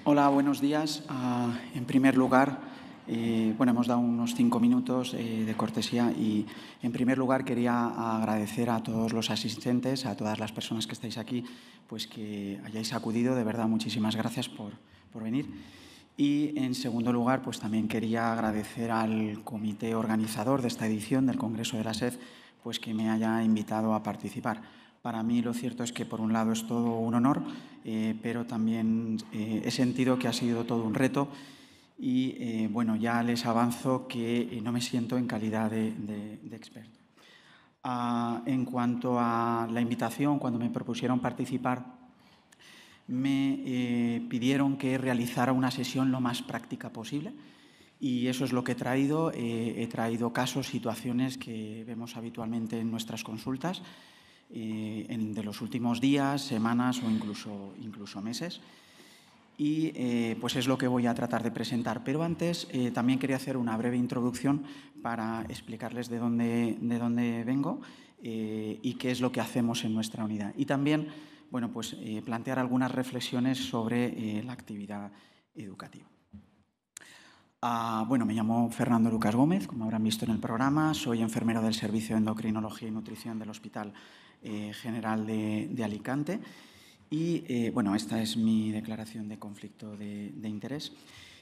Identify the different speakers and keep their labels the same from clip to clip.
Speaker 1: Hola, buenos días. En primer lugar, hemos dado unos 5 minutos de cortesía y, en primer lugar, quería agradecer a todos los asistentes, a todas las personas que estáis aquí, pues que hayáis acudido. De verdad, muchísimas gracias por venir. Y, en segundo lugar, pues también quería agradecer al comité organizador de esta edición del Congreso de la SED, pues que me haya invitado a participar. Para mí lo cierto es que, por un lado, es todo un honor, pero también he sentido que ha sido todo un reto y, ya les avanzo que no me siento en calidad de experto. En cuanto a la invitación, cuando me propusieron participar, me pidieron que realizara una sesión lo más práctica posible y eso es lo que he traído. He traído casos, situaciones que vemos habitualmente en nuestras consultas de los últimos días, semanas o incluso meses. Y pues es lo que voy a tratar de presentar. Pero antes también quería hacer una breve introducción para explicarles de dónde vengo y qué es lo que hacemos en nuestra unidad. Y también plantear algunas reflexiones sobre la actividad educativa. Me llamo Fernando Lucas Gómez, como habrán visto en el programa. Soy enfermero del Servicio de Endocrinología y Nutrición del Hospital General de Alicante. Y, esta es mi declaración de conflicto de interés.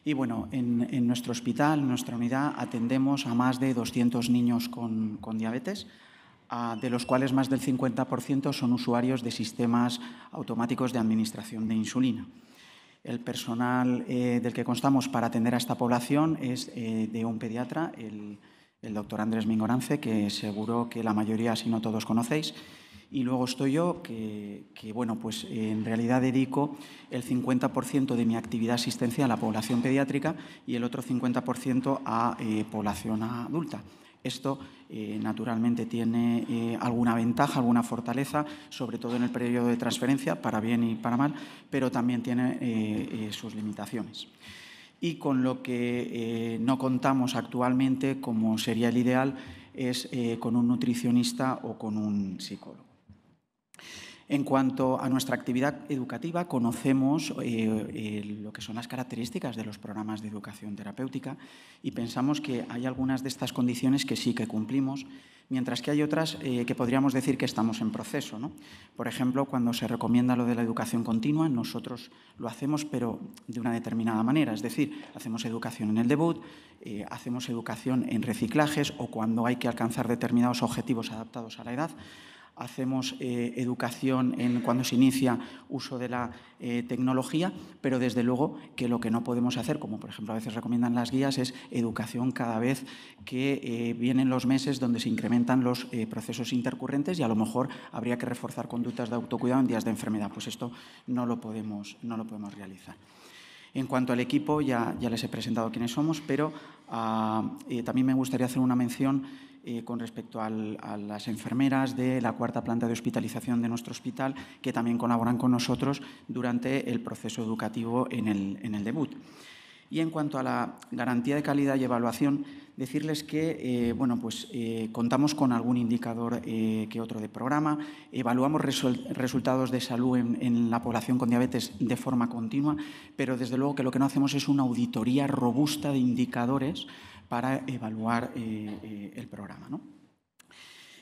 Speaker 1: Y, en nuestro hospital, en nuestra unidad, atendemos a más de 200 niños con diabetes, de los cuales más del 50% son usuarios de sistemas automáticos de administración de insulina. El personal del que constamos para atender a esta población es de un pediatra, el doctor Andrés Mingorance, que seguro que la mayoría, si no todos, conocéis. Y luego estoy yo, que en realidad dedico el 50% de mi actividad asistencial a la población pediátrica y el otro 50% a población adulta. Esto, naturalmente, tiene alguna ventaja, alguna fortaleza, sobre todo en el periodo de transferencia, para bien y para mal, pero también tiene sus limitaciones. Y con lo que no contamos actualmente, como sería el ideal, es con un nutricionista o con un psicólogo. En cuanto a nuestra actividad educativa, conocemos lo que son las características de los programas de educación terapéutica y pensamos que hay algunas de estas condiciones que sí que cumplimos, mientras que hay otras que podríamos decir que estamos en proceso, ¿no? Por ejemplo, cuando se recomienda lo de la educación continua, nosotros lo hacemos, pero de una determinada manera. Es decir, hacemos educación en el debut, hacemos educación en reciclajes o cuando hay que alcanzar determinados objetivos adaptados a la edad. Hacemos educación cuando se inicia uso de la tecnología, pero desde luego que lo que no podemos hacer, como por ejemplo a veces recomiendan las guías, es educación cada vez que vienen los meses donde se incrementan los procesos intercurrentes y a lo mejor habría que reforzar conductas de autocuidado en días de enfermedad. Pues esto no lo podemos realizar. En cuanto al equipo, ya les he presentado quiénes somos, pero también me gustaría hacer una mención con respecto a las enfermeras de la cuarta planta de hospitalización de nuestro hospital, que también colaboran con nosotros durante el proceso educativo en el debut. Y en cuanto a la garantía de calidad y evaluación, decirles que contamos con algún indicador que otro de programa, evaluamos resultados de salud en la población con diabetes de forma continua, pero desde luego que lo que no hacemos es una auditoría robusta de indicadores para evaluar el programa, ¿no?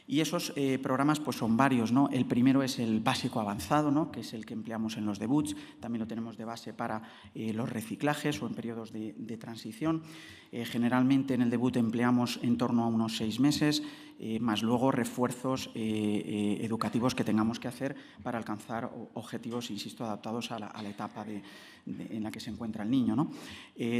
Speaker 1: Y esos programas pues son varios, ¿no? El primero es el básico avanzado, ¿no? Que es el que empleamos en los debuts. También lo tenemos de base para los reciclajes o en periodos de transición. Generalmente en el debut empleamos en torno a unos 6 meses, más luego refuerzos educativos que tengamos que hacer para alcanzar objetivos, insisto, adaptados a la etapa en la que se encuentra el niño, ¿no?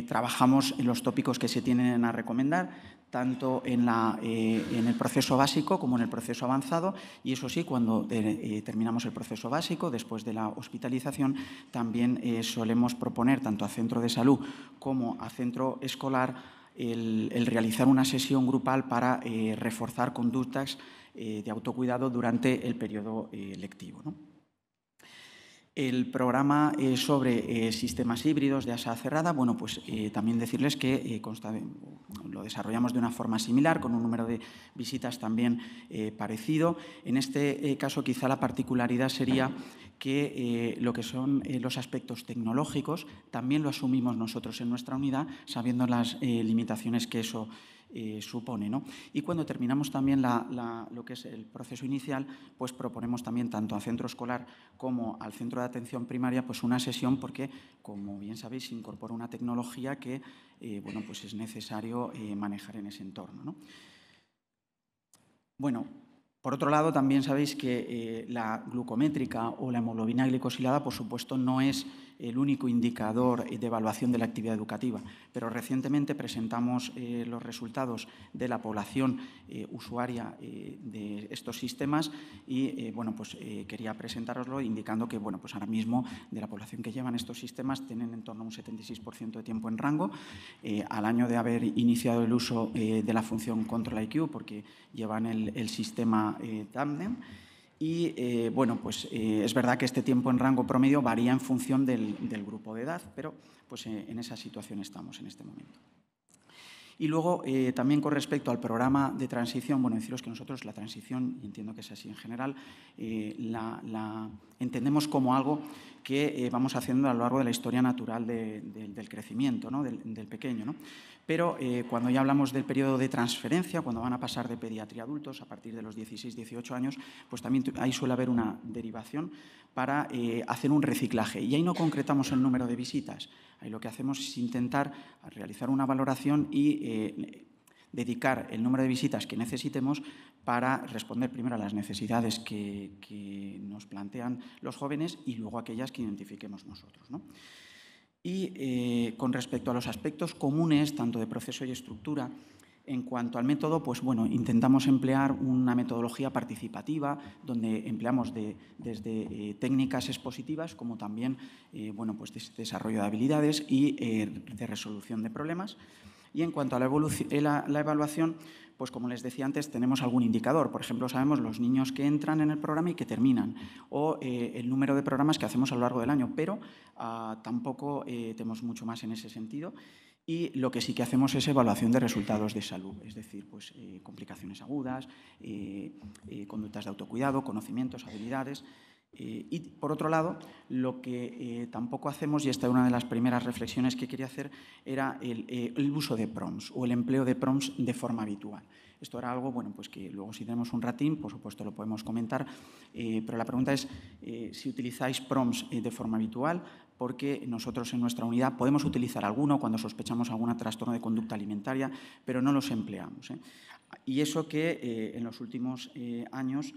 Speaker 1: Trabajamos en los tópicos que se tienen a recomendar, tanto en el proceso básico como en el proceso avanzado, y eso sí, cuando terminamos el proceso básico, después de la hospitalización, también solemos proponer tanto a centro de salud como a centro escolar el realizar una sesión grupal para reforzar conductas de autocuidado durante el periodo lectivo, ¿no? El programa sobre sistemas híbridos de asa cerrada, bueno, pues también decirles que lo desarrollamos de una forma similar, con un número de visitas también parecido. En este caso, quizá la particularidad sería que lo que son los aspectos tecnológicos también lo asumimos nosotros en nuestra unidad, sabiendo las limitaciones que eso supone, ¿no? Y cuando terminamos también lo que es el proceso inicial, pues proponemos también tanto al centro escolar como al centro de atención primaria pues una sesión porque, como bien sabéis, se incorpora una tecnología que bueno, pues es necesario manejar en ese entorno, ¿no? Bueno, por otro lado, también sabéis que la glucométrica o la hemoglobina glicosilada, por supuesto, no es el único indicador de evaluación de la actividad educativa, pero recientemente presentamos los resultados de la población usuaria de estos sistemas y bueno, pues quería presentároslo indicando que bueno, pues ahora mismo de la población que llevan estos sistemas tienen en torno a un 76% de tiempo en rango. Al año de haber iniciado el uso de la función Control IQ, porque llevan el sistema Tandem. Y bueno, pues es verdad que este tiempo en rango promedio varía en función del grupo de edad, pero pues en esa situación estamos en este momento. Y luego, también con respecto al programa de transición, bueno, deciros que nosotros la transición, y entiendo que es así en general, la entendemos como algo que vamos haciendo a lo largo de la historia natural del crecimiento, ¿no? del pequeño, ¿no? Pero cuando ya hablamos del periodo de transferencia, cuando van a pasar de pediatría a adultos a partir de los 16, 18 años, pues también ahí suele haber una derivación para hacer un reciclaje. Y ahí no concretamos el número de visitas. Ahí lo que hacemos es intentar realizar una valoración y dedicar el número de visitas que necesitemos para responder primero a las necesidades que nos plantean los jóvenes y luego aquellas que identifiquemos nosotros, ¿no? Y con respecto a los aspectos comunes, tanto de proceso y estructura, en cuanto al método, pues bueno, intentamos emplear una metodología participativa donde empleamos desde técnicas expositivas como también bueno, pues desarrollo de habilidades y de resolución de problemas. Y en cuanto a la evaluación, pues como les decía antes, tenemos algún indicador. Por ejemplo, sabemos los niños que entran en el programa y que terminan, o el número de programas que hacemos a lo largo del año, pero tampoco tenemos mucho más en ese sentido. Y lo que sí que hacemos es evaluación de resultados de salud, es decir, pues, complicaciones agudas, conductas de autocuidado, conocimientos, habilidades. Y, por otro lado, lo que tampoco hacemos, y esta es una de las primeras reflexiones que quería hacer, era el uso de prompts o el empleo de prompts de forma habitual. Esto era algo, bueno, pues que luego si tenemos un ratín, por supuesto lo podemos comentar, pero la pregunta es si utilizáis prompts de forma habitual, porque nosotros en nuestra unidad podemos utilizar alguno cuando sospechamos algún trastorno de conducta alimentaria, pero no los empleamos. Y eso que en los últimos años,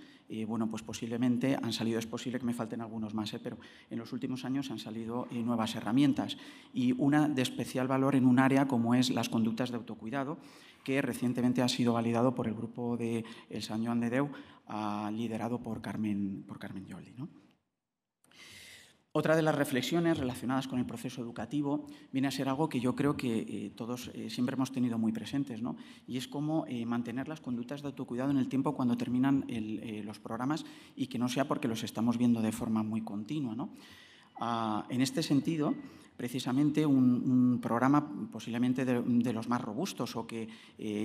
Speaker 1: bueno, pues posiblemente han salido, es posible que me falten algunos más, pero en los últimos años han salido nuevas herramientas y una de especial valor en un área como es las conductas de autocuidado, que recientemente ha sido validado por el grupo de El Sant Joan de Déu, liderado por Carmen Joldi, ¿no? Otra de las reflexiones relacionadas con el proceso educativo viene a ser algo que yo creo que todos siempre hemos tenido muy presentes, ¿no? Y es cómo mantener las conductas de autocuidado en el tiempo cuando terminan los programas y que no sea porque los estamos viendo de forma muy continua, ¿no? En este sentido, precisamente un programa posiblemente de los más robustos o que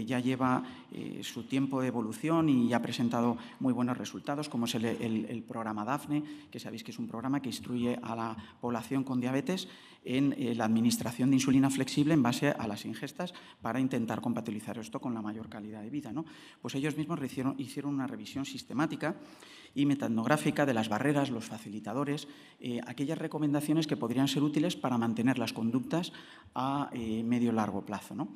Speaker 1: ya lleva su tiempo de evolución y ya ha presentado muy buenos resultados, como es el programa DAFNE, que sabéis que es un programa que instruye a la población con diabetes en la administración de insulina flexible en base a las ingestas para intentar compatibilizar esto con la mayor calidad de vida, ¿no? Pues ellos mismos hicieron una revisión sistemática y metanográfica de las barreras, los facilitadores, aquellas recomendaciones que podrían ser útiles para mantener las conductas a medio largo plazo, ¿no?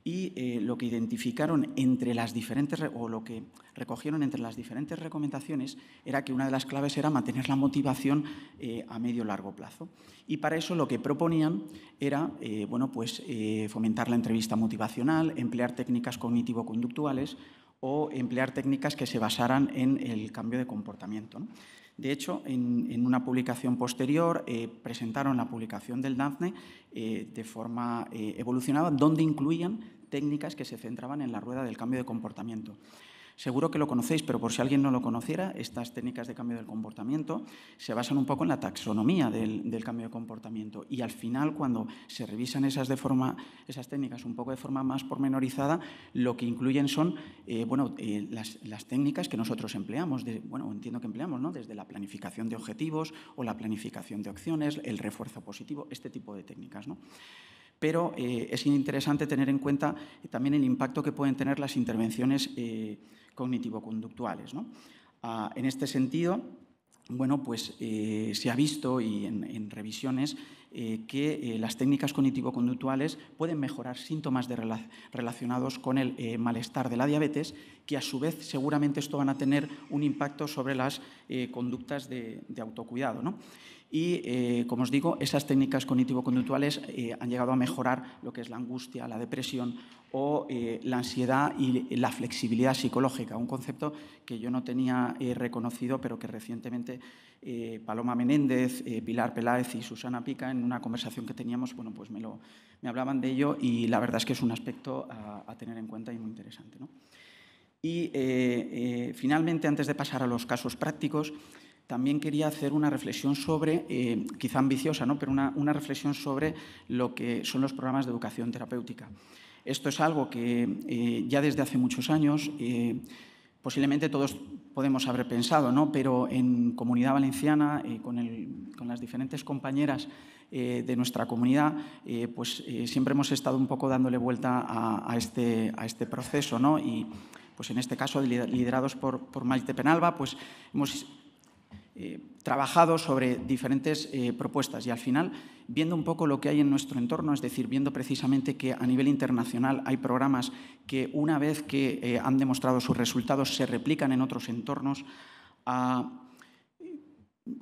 Speaker 1: Y lo que identificaron entre las diferentes, o lo que recogieron entre las diferentes recomendaciones, era que una de las claves era mantener la motivación a medio largo plazo. Y para eso lo que proponían era bueno, pues, fomentar la entrevista motivacional, emplear técnicas cognitivo-conductuales o emplear técnicas que se basaran en el cambio de comportamiento, ¿no? De hecho, en una publicación posterior presentaron la publicación del DAFNE de forma evolucionada, donde incluían técnicas que se centraban en la rueda del cambio de comportamiento. Seguro que lo conocéis, pero por si alguien no lo conociera, estas técnicas de cambio del comportamiento se basan un poco en la taxonomía del cambio de comportamiento y al final, cuando se revisan esas técnicas un poco de forma más pormenorizada, lo que incluyen son las técnicas que nosotros empleamos, entiendo que empleamos, ¿no? Desde la planificación de objetivos o la planificación de acciones, el refuerzo positivo, este tipo de técnicas, ¿no? Pero es interesante tener en cuenta también el impacto que pueden tener las intervenciones cognitivo-conductuales, ¿no? En este sentido, se ha visto y en revisiones que las técnicas cognitivo-conductuales pueden mejorar síntomas relacionados con el malestar de la diabetes, que a su vez seguramente esto van a tener un impacto sobre las conductas de autocuidado, ¿no? Y, como os digo, esas técnicas cognitivo-conductuales han llegado a mejorar lo que es la angustia, la depresión o la ansiedad y la flexibilidad psicológica, un concepto que yo no tenía reconocido, pero que recientemente Paloma Menéndez, Pilar Peláez y Susana Pica, en una conversación que teníamos, me hablaban de ello y la verdad es que es un aspecto a tener en cuenta y muy interesante, ¿no? Y, finalmente, antes de pasar a los casos prácticos, también quería hacer una reflexión sobre, quizá ambiciosa, ¿no? Pero una reflexión sobre lo que son los programas de educación terapéutica. Esto es algo que ya desde hace muchos años posiblemente todos podemos haber pensado, ¿no? Pero en Comunidad Valenciana, con las diferentes compañeras de nuestra comunidad, siempre hemos estado un poco dándole vuelta a este proceso, ¿no? Y en este caso, liderados por Maite Penalba, hemos trabajado sobre diferentes propuestas y al final, viendo un poco lo que hay en nuestro entorno, es decir, viendo precisamente que a nivel internacional hay programas que una vez que han demostrado sus resultados se replican en otros entornos,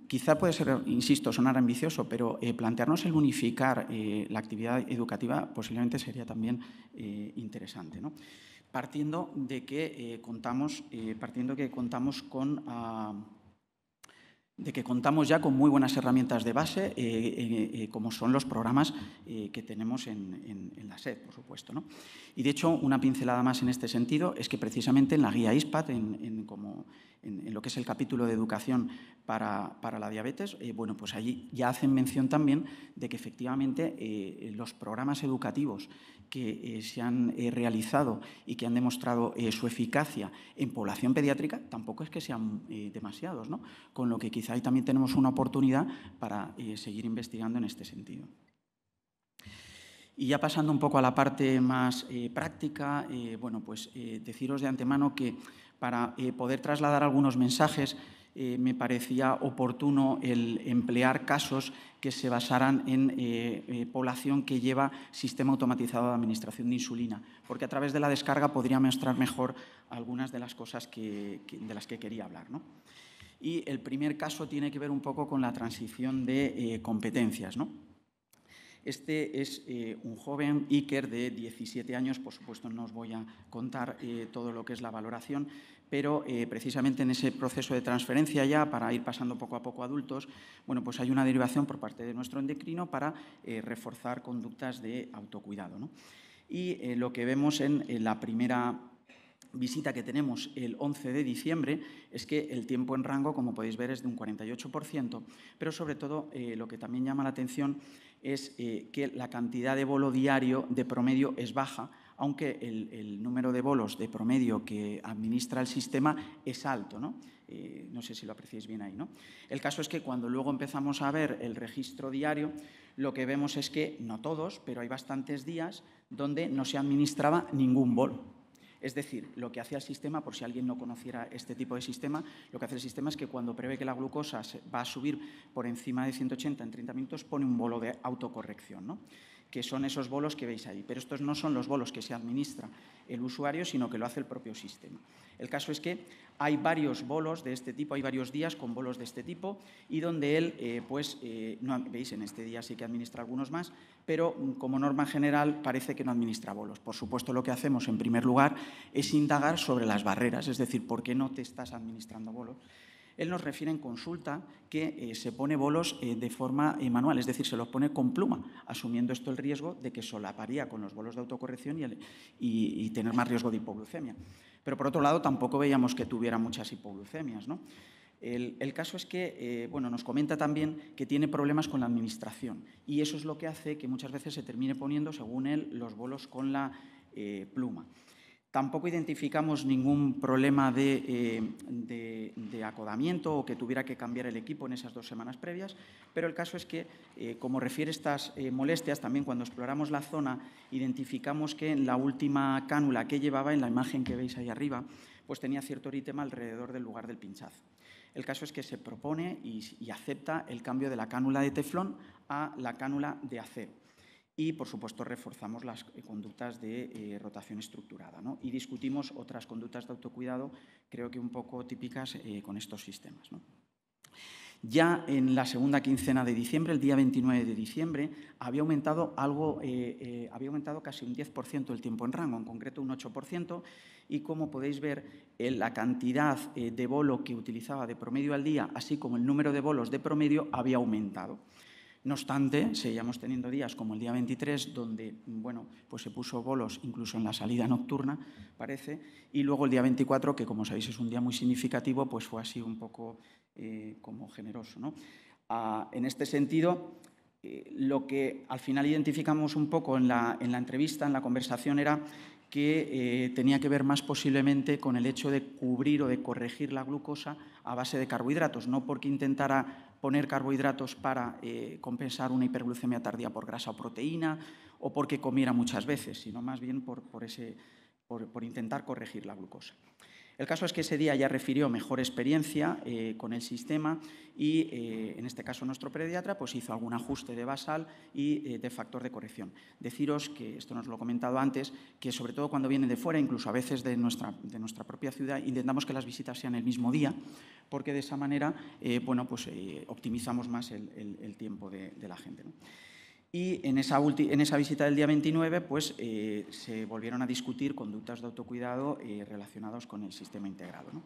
Speaker 1: quizá puede ser, insisto, sonar ambicioso, pero plantearnos el unificar la actividad educativa posiblemente sería también interesante, ¿no? Partiendo de que contamos ya con muy buenas herramientas de base, como son los programas que tenemos en la SED, por supuesto, ¿no? Y, de hecho, una pincelada más en este sentido es que precisamente en la guía ISPAD, en lo que es el capítulo de educación para la diabetes, allí ya hacen mención también de que efectivamente los programas educativos que se han realizado y que han demostrado su eficacia en población pediátrica tampoco es que sean demasiados, ¿no? Con lo que quizá ahí también tenemos una oportunidad para seguir investigando en este sentido. Y ya pasando un poco a la parte más práctica, deciros de antemano que para poder trasladar algunos mensajes me parecía oportuno el emplear casos que se basaran en población que lleva sistema automatizado de administración de insulina, porque a través de la descarga podría mostrar mejor algunas de las cosas de las que quería hablar, ¿no? Y el primer caso tiene que ver un poco con la transición de competencias, ¿no? Este es un joven Iker de 17 años, por supuesto no os voy a contar todo lo que es la valoración, pero precisamente en ese proceso de transferencia ya, para ir pasando poco a poco a adultos, hay una derivación por parte de nuestro endocrino para reforzar conductas de autocuidado, ¿no? Y lo que vemos en la primera visita que tenemos el 11 de diciembre es que el tiempo en rango, como podéis ver, es de un 48%, pero sobre todo lo que también llama la atención es que la cantidad de bolo diario de promedio es baja, aunque el número de bolos de promedio que administra el sistema es alto, ¿no? No sé si lo apreciáis bien ahí, ¿no? El caso es que cuando luego empezamos a ver el registro diario, lo que vemos es que, no todos, pero hay bastantes días donde no se administraba ningún bolo. Es decir, lo que hace el sistema, por si alguien no conociera este tipo de sistema, lo que hace el sistema es que cuando prevé que la glucosa va a subir por encima de 180 en 30 minutos, pone un bolo de autocorrección, ¿no? Que son esos bolos que veis ahí. Pero estos no son los bolos que se administra el usuario, sino que lo hace el propio sistema. El caso es que hay varios bolos de este tipo, hay varios días con bolos de este tipo y donde él, no, veis, en este día sí que administra algunos más, pero como norma general parece que no administra bolos. Por supuesto, lo que hacemos en primer lugar es indagar sobre las barreras, es decir, ¿por qué no te estás administrando bolos? Él nos refiere en consulta que se pone bolos de forma manual, es decir, se los pone con pluma, asumiendo esto el riesgo de que solaparía con los bolos de autocorrección y tener más riesgo de hipoglucemia. Pero, por otro lado, tampoco veíamos que tuviera muchas hipoglucemias, ¿no? El caso es que nos comenta también que tiene problemas con la administración y eso es lo que hace que muchas veces se termine poniendo, según él, los bolos con la pluma. Tampoco identificamos ningún problema de acodamiento o que tuviera que cambiar el equipo en esas 2 semanas previas, pero el caso es que, como refiere estas molestias, también cuando exploramos la zona identificamos que en la última cánula que llevaba, en la imagen que veis ahí arriba, pues tenía cierto eritema alrededor del lugar del pinchazo. El caso es que se propone y acepta el cambio de la cánula de teflón a la cánula de acero. Y, por supuesto, reforzamos las conductas de rotación estructurada, ¿no? Y discutimos otras conductas de autocuidado, creo que un poco típicas con estos sistemas, ¿no? Ya en la segunda quincena de diciembre, el día 29 de diciembre, había aumentado casi un 10% el tiempo en rango, en concreto un 8%, y como podéis ver, la cantidad de bolo que utilizaba de promedio al día, así como el número de bolos de promedio, había aumentado. No obstante, seguíamos teniendo días como el día 23, donde pues se puso bolos incluso en la salida nocturna, parece, y luego el día 24, que como sabéis es un día muy significativo, pues fue así un poco como generoso, ¿no? En este sentido, lo que al final identificamos un poco en la entrevista, en la conversación, era que tenía que ver más posiblemente con el hecho de cubrir o de corregir la glucosa a base de carbohidratos, no porque intentara poner carbohidratos para compensar una hiperglucemia tardía por grasa o proteína o porque comiera muchas veces, sino más bien por intentar corregir la glucosa. El caso es que ese día ya refirió mejor experiencia con el sistema y, en este caso, nuestro pediatra pues hizo algún ajuste de basal y de factor de corrección. Deciros que, esto nos lo he comentado antes, que sobre todo cuando vienen de fuera, incluso a veces de nuestra propia ciudad, intentamos que las visitas sean el mismo día, porque de esa manera optimizamos más el tiempo de la gente, ¿no? Y en esa visita del día 29 pues, se volvieron a discutir conductas de autocuidado relacionadas con el sistema integrado, ¿no?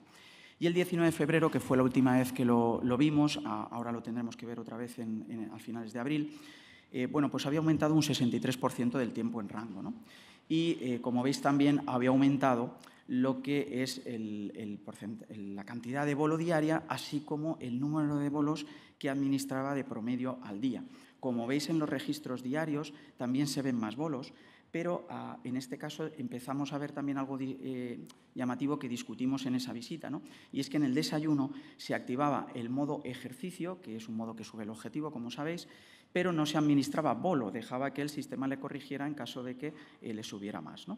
Speaker 1: Y el 19 de febrero, que fue la última vez que lo vimos, ahora lo tendremos que ver otra vez a finales de abril, pues había aumentado un 63% del tiempo en rango, ¿no? Y, como veis, también había aumentado lo que es la cantidad de bolo diaria, así como el número de bolos que administraba de promedio al día. Como veis en los registros diarios, también se ven más bolos, pero en este caso empezamos a ver también algo llamativo que discutimos en esa visita, ¿no? Y es que en el desayuno se activaba el modo ejercicio, que es un modo que sube el objetivo, como sabéis, pero no se administraba bolo, dejaba que el sistema le corrigiera en caso de que le subiera más, ¿no?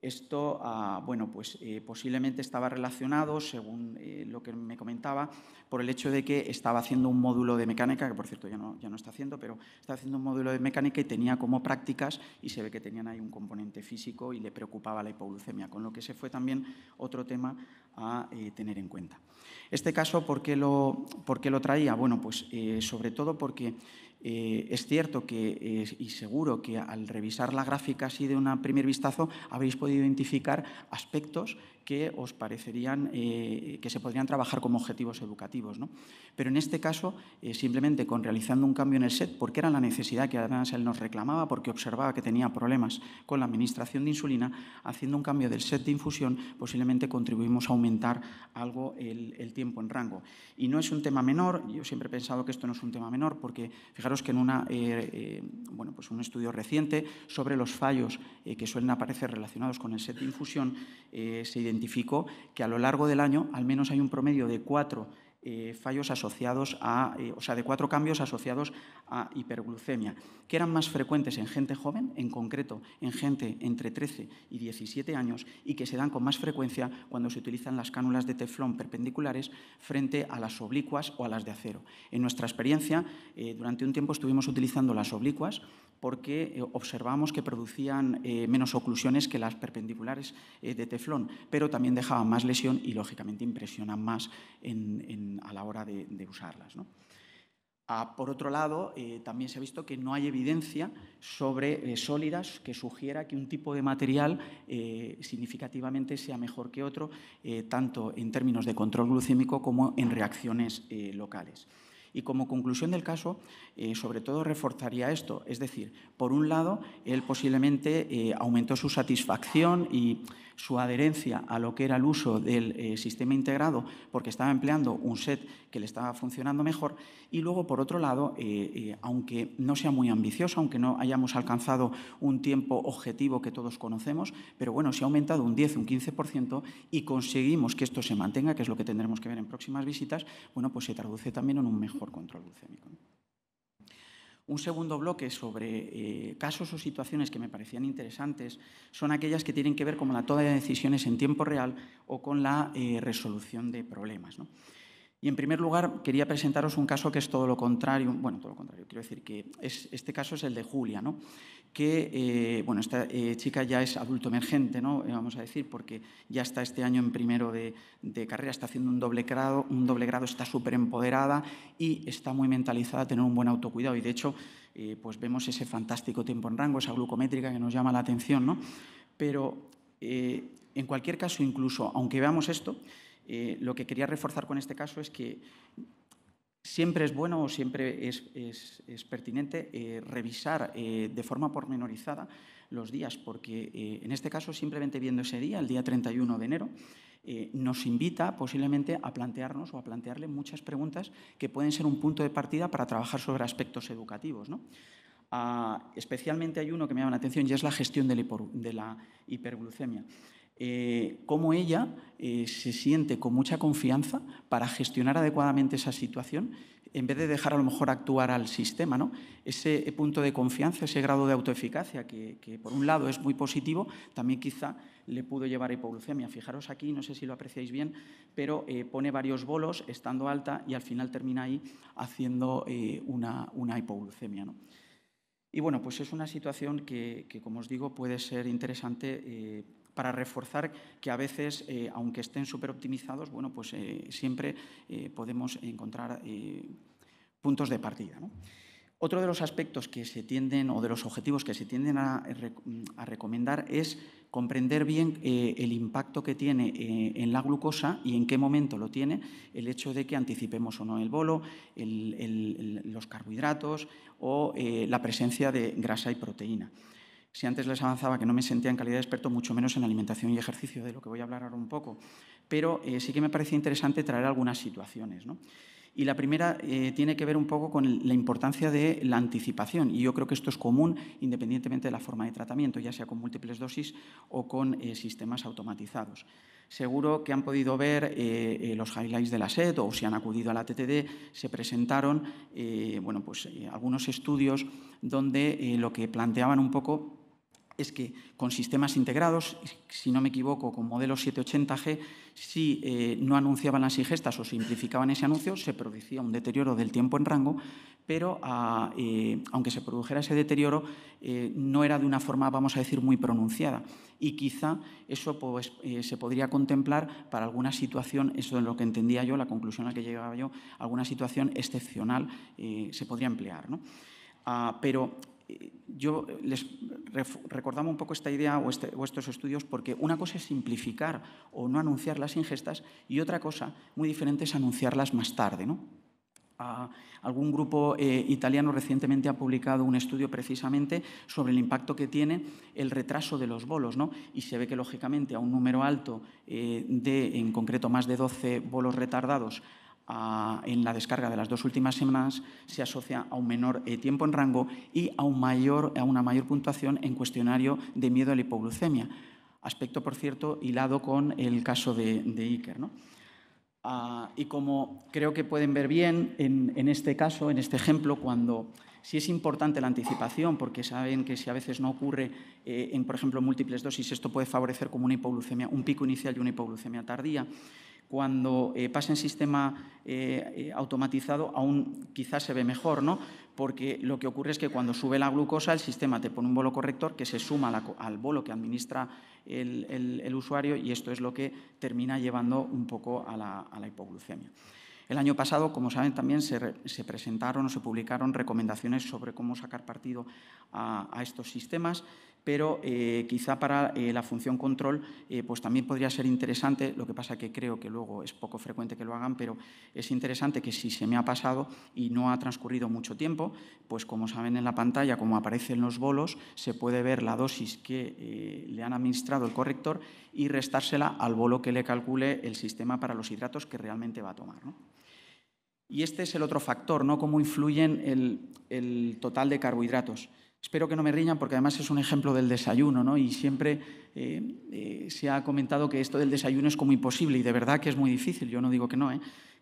Speaker 1: Esto, posiblemente estaba relacionado, según lo que me comentaba, por el hecho de que estaba haciendo un módulo de mecánica, que por cierto ya no está haciendo, pero estaba haciendo un módulo de mecánica y tenía como prácticas y se ve que tenían ahí un componente físico y le preocupaba la hipoglucemia, con lo que ese fue también otro tema a tener en cuenta. Este caso, ¿por qué lo traía? Bueno, pues sobre todo porque es cierto que, y seguro que al revisar la gráfica así de un primer vistazo habréis podido identificar aspectos que os parecerían que se podrían trabajar como objetivos educativos, ¿no? Pero en este caso, simplemente con realizando un cambio en el set, porque era la necesidad que además él nos reclamaba, porque observaba que tenía problemas con la administración de insulina, haciendo un cambio del set de infusión, posiblemente contribuimos a aumentar algo el tiempo en rango. Y no es un tema menor, yo siempre he pensado que esto no es un tema menor, porque fijaros que en un estudio reciente sobre los fallos que suelen aparecer relacionados con el set de infusión, se identificó que a lo largo del año al menos hay un promedio de 4 fallos asociados de 4 cambios asociados a hiperglucemia, que eran más frecuentes en gente joven, en concreto en gente entre 13 y 17 años, y que se dan con más frecuencia cuando se utilizan las cánulas de teflón perpendiculares frente a las oblicuas o a las de acero. En nuestra experiencia, durante un tiempo estuvimos utilizando las oblicuas porque observamos que producían menos oclusiones que las perpendiculares de teflón, pero también dejaban más lesión y, lógicamente, impresionan más a la hora de usarlas, ¿no? Por otro lado, también se ha visto que no hay evidencia sólidas que sugiera que un tipo de material significativamente sea mejor que otro, tanto en términos de control glucémico como en reacciones locales. Y como conclusión del caso, sobre todo reforzaría esto, es decir, por un lado, él posiblemente aumentó su satisfacción y su adherencia a lo que era el uso del sistema integrado porque estaba empleando un set que le estaba funcionando mejor, y luego, por otro lado, aunque no sea muy ambicioso, aunque no hayamos alcanzado un tiempo objetivo que todos conocemos, pero bueno, se ha aumentado un 10, un 15% y conseguimos que esto se mantenga, que es lo que tendremos que ver en próximas visitas, bueno, pues se traduce también en un mejor control glucémico. Un segundo bloque sobre casos o situaciones que me parecían interesantes son aquellas que tienen que ver con la toma de decisiones en tiempo real o con la resolución de problemas, ¿no? Y, en primer lugar, quería presentaros un caso que es todo lo contrario. Bueno, todo lo contrario, quiero decir que este caso es el de Julia, ¿no? Que, bueno, esta chica ya es adulto emergente, ¿no? Vamos a decir, porque ya está este año en primero de carrera, está haciendo un doble grado, está súper empoderada y está muy mentalizada a tener un buen autocuidado. Y, de hecho, pues vemos ese fantástico tiempo en rango, esa glucométrica que nos llama la atención, ¿no? Pero, en cualquier caso, incluso aunque veamos esto, lo que quería reforzar con este caso es que siempre es bueno o siempre es pertinente revisar de forma pormenorizada los días, porque en este caso, simplemente viendo ese día, el día 31 de enero, nos invita posiblemente a plantearnos o a plantearle muchas preguntas que pueden ser un punto de partida para trabajar sobre aspectos educativos, ¿no? Especialmente hay uno que me llama la atención y es la gestión de la hiperglucemia. Cómo ella se siente con mucha confianza para gestionar adecuadamente esa situación, en vez de dejar a lo mejor actuar al sistema, ¿no? Ese punto de confianza, ese grado de autoeficacia que por un lado es muy positivo, también quizá le pudo llevar a hipoglucemia. Fijaros aquí, no sé si lo apreciáis bien, pero pone varios bolos estando alta y al final termina ahí haciendo una hipoglucemia, ¿no? Y bueno, pues es una situación que, como os digo, puede ser interesante para reforzar que a veces, aunque estén súper optimizados, bueno, pues siempre podemos encontrar puntos de partida, ¿no? Otro de los aspectos que se tienden, o de los objetivos que se tienden a recomendar, es comprender bien el impacto que tiene en la glucosa y en qué momento lo tiene el hecho de que anticipemos o no el bolo, los carbohidratos o la presencia de grasa y proteína. Si antes les avanzaba que no me sentía en calidad de experto, mucho menos en alimentación y ejercicio, de lo que voy a hablar ahora un poco, pero sí que me parece interesante traer algunas situaciones, ¿no? Y la primera tiene que ver un poco con la importancia de la anticipación, y yo creo que esto es común independientemente de la forma de tratamiento, ya sea con múltiples dosis o con sistemas automatizados. Seguro que han podido ver los highlights de la SED, o si han acudido a la TTD, se presentaron bueno, pues, algunos estudios donde lo que planteaban un poco es que con sistemas integrados, si no me equivoco, con modelos 780G, si no anunciaban las ingestas o simplificaban ese anuncio, se producía un deterioro del tiempo en rango, pero aunque se produjera ese deterioro, no era de una forma, vamos a decir, muy pronunciada. Y quizá eso pues, se podría contemplar para alguna situación, eso es lo que entendía yo, la conclusión a la que llegaba yo, alguna situación excepcional se podría emplear, ¿no? Pero yo les recordaba un poco esta idea o estos estudios porque una cosa es simplificar o no anunciar las ingestas y otra cosa muy diferente es anunciarlas más tarde, ¿no? Algún grupo italiano recientemente ha publicado un estudio precisamente sobre el impacto que tiene el retraso de los bolos, ¿no? Y se ve que, lógicamente, a un número alto en concreto más de 12 bolos retardados en la descarga de las 2 últimas semanas se asocia a un menor tiempo en rango y a una mayor puntuación en cuestionario de miedo a la hipoglucemia. Aspecto, por cierto, hilado con el caso de Iker, ¿no? Y como creo que pueden ver bien en este caso, en este ejemplo, cuando sí es importante la anticipación, porque saben que si a veces no ocurre por ejemplo, múltiples dosis, esto puede favorecer como una hipoglucemia, un pico inicial y una hipoglucemia tardía. Cuando pasa en sistema automatizado, aún quizás se ve mejor, ¿no? Porque lo que ocurre es que cuando sube la glucosa, el sistema te pone un bolo corrector que se suma al bolo que administra el usuario, y esto es lo que termina llevando un poco a la hipoglucemia. El año pasado, como saben, también se presentaron o se publicaron recomendaciones sobre cómo sacar partido a estos sistemas, pero quizá para la función control pues también podría ser interesante, lo que pasa que creo que luego es poco frecuente que lo hagan, pero es interesante que si se me ha pasado y no ha transcurrido mucho tiempo, pues como saben en la pantalla, como aparecen los bolos, se puede ver la dosis que le han administrado el corrector y restársela al bolo que le calcule el sistema para los hidratos que realmente va a tomar, ¿no? Y este es el otro factor, ¿no? Cómo influyen el total de carbohidratos. Espero que no me riñan porque además es un ejemplo del desayuno, ¿no? Y siempre se ha comentado que esto del desayuno es como imposible y de verdad que es muy difícil. Yo no digo que no,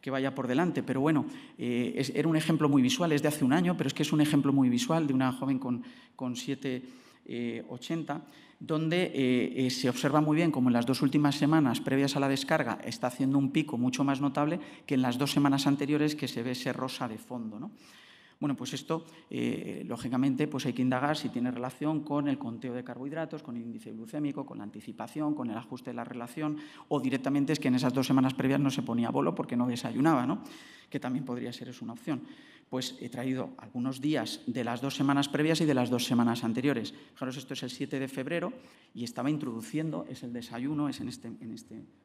Speaker 1: que vaya por delante, pero bueno, era un ejemplo muy visual, es de hace un año, pero es que es un ejemplo muy visual de una joven con 7,80, donde se observa muy bien cómo en las 2 últimas semanas previas a la descarga está haciendo un pico mucho más notable que en las 2 semanas anteriores, que se ve ese rosa de fondo, ¿no? Bueno, pues esto, lógicamente, pues hay que indagar si tiene relación con el conteo de carbohidratos, con el índice glucémico, con la anticipación, con el ajuste de la relación, o directamente es que en esas 2 semanas previas no se ponía bolo porque no desayunaba, ¿no? Que también podría ser una opción. Pues he traído algunos días de las 2 semanas previas y de las 2 semanas anteriores. Fijaros, esto es el 7 de febrero y estaba introduciendo, es el desayuno, es en este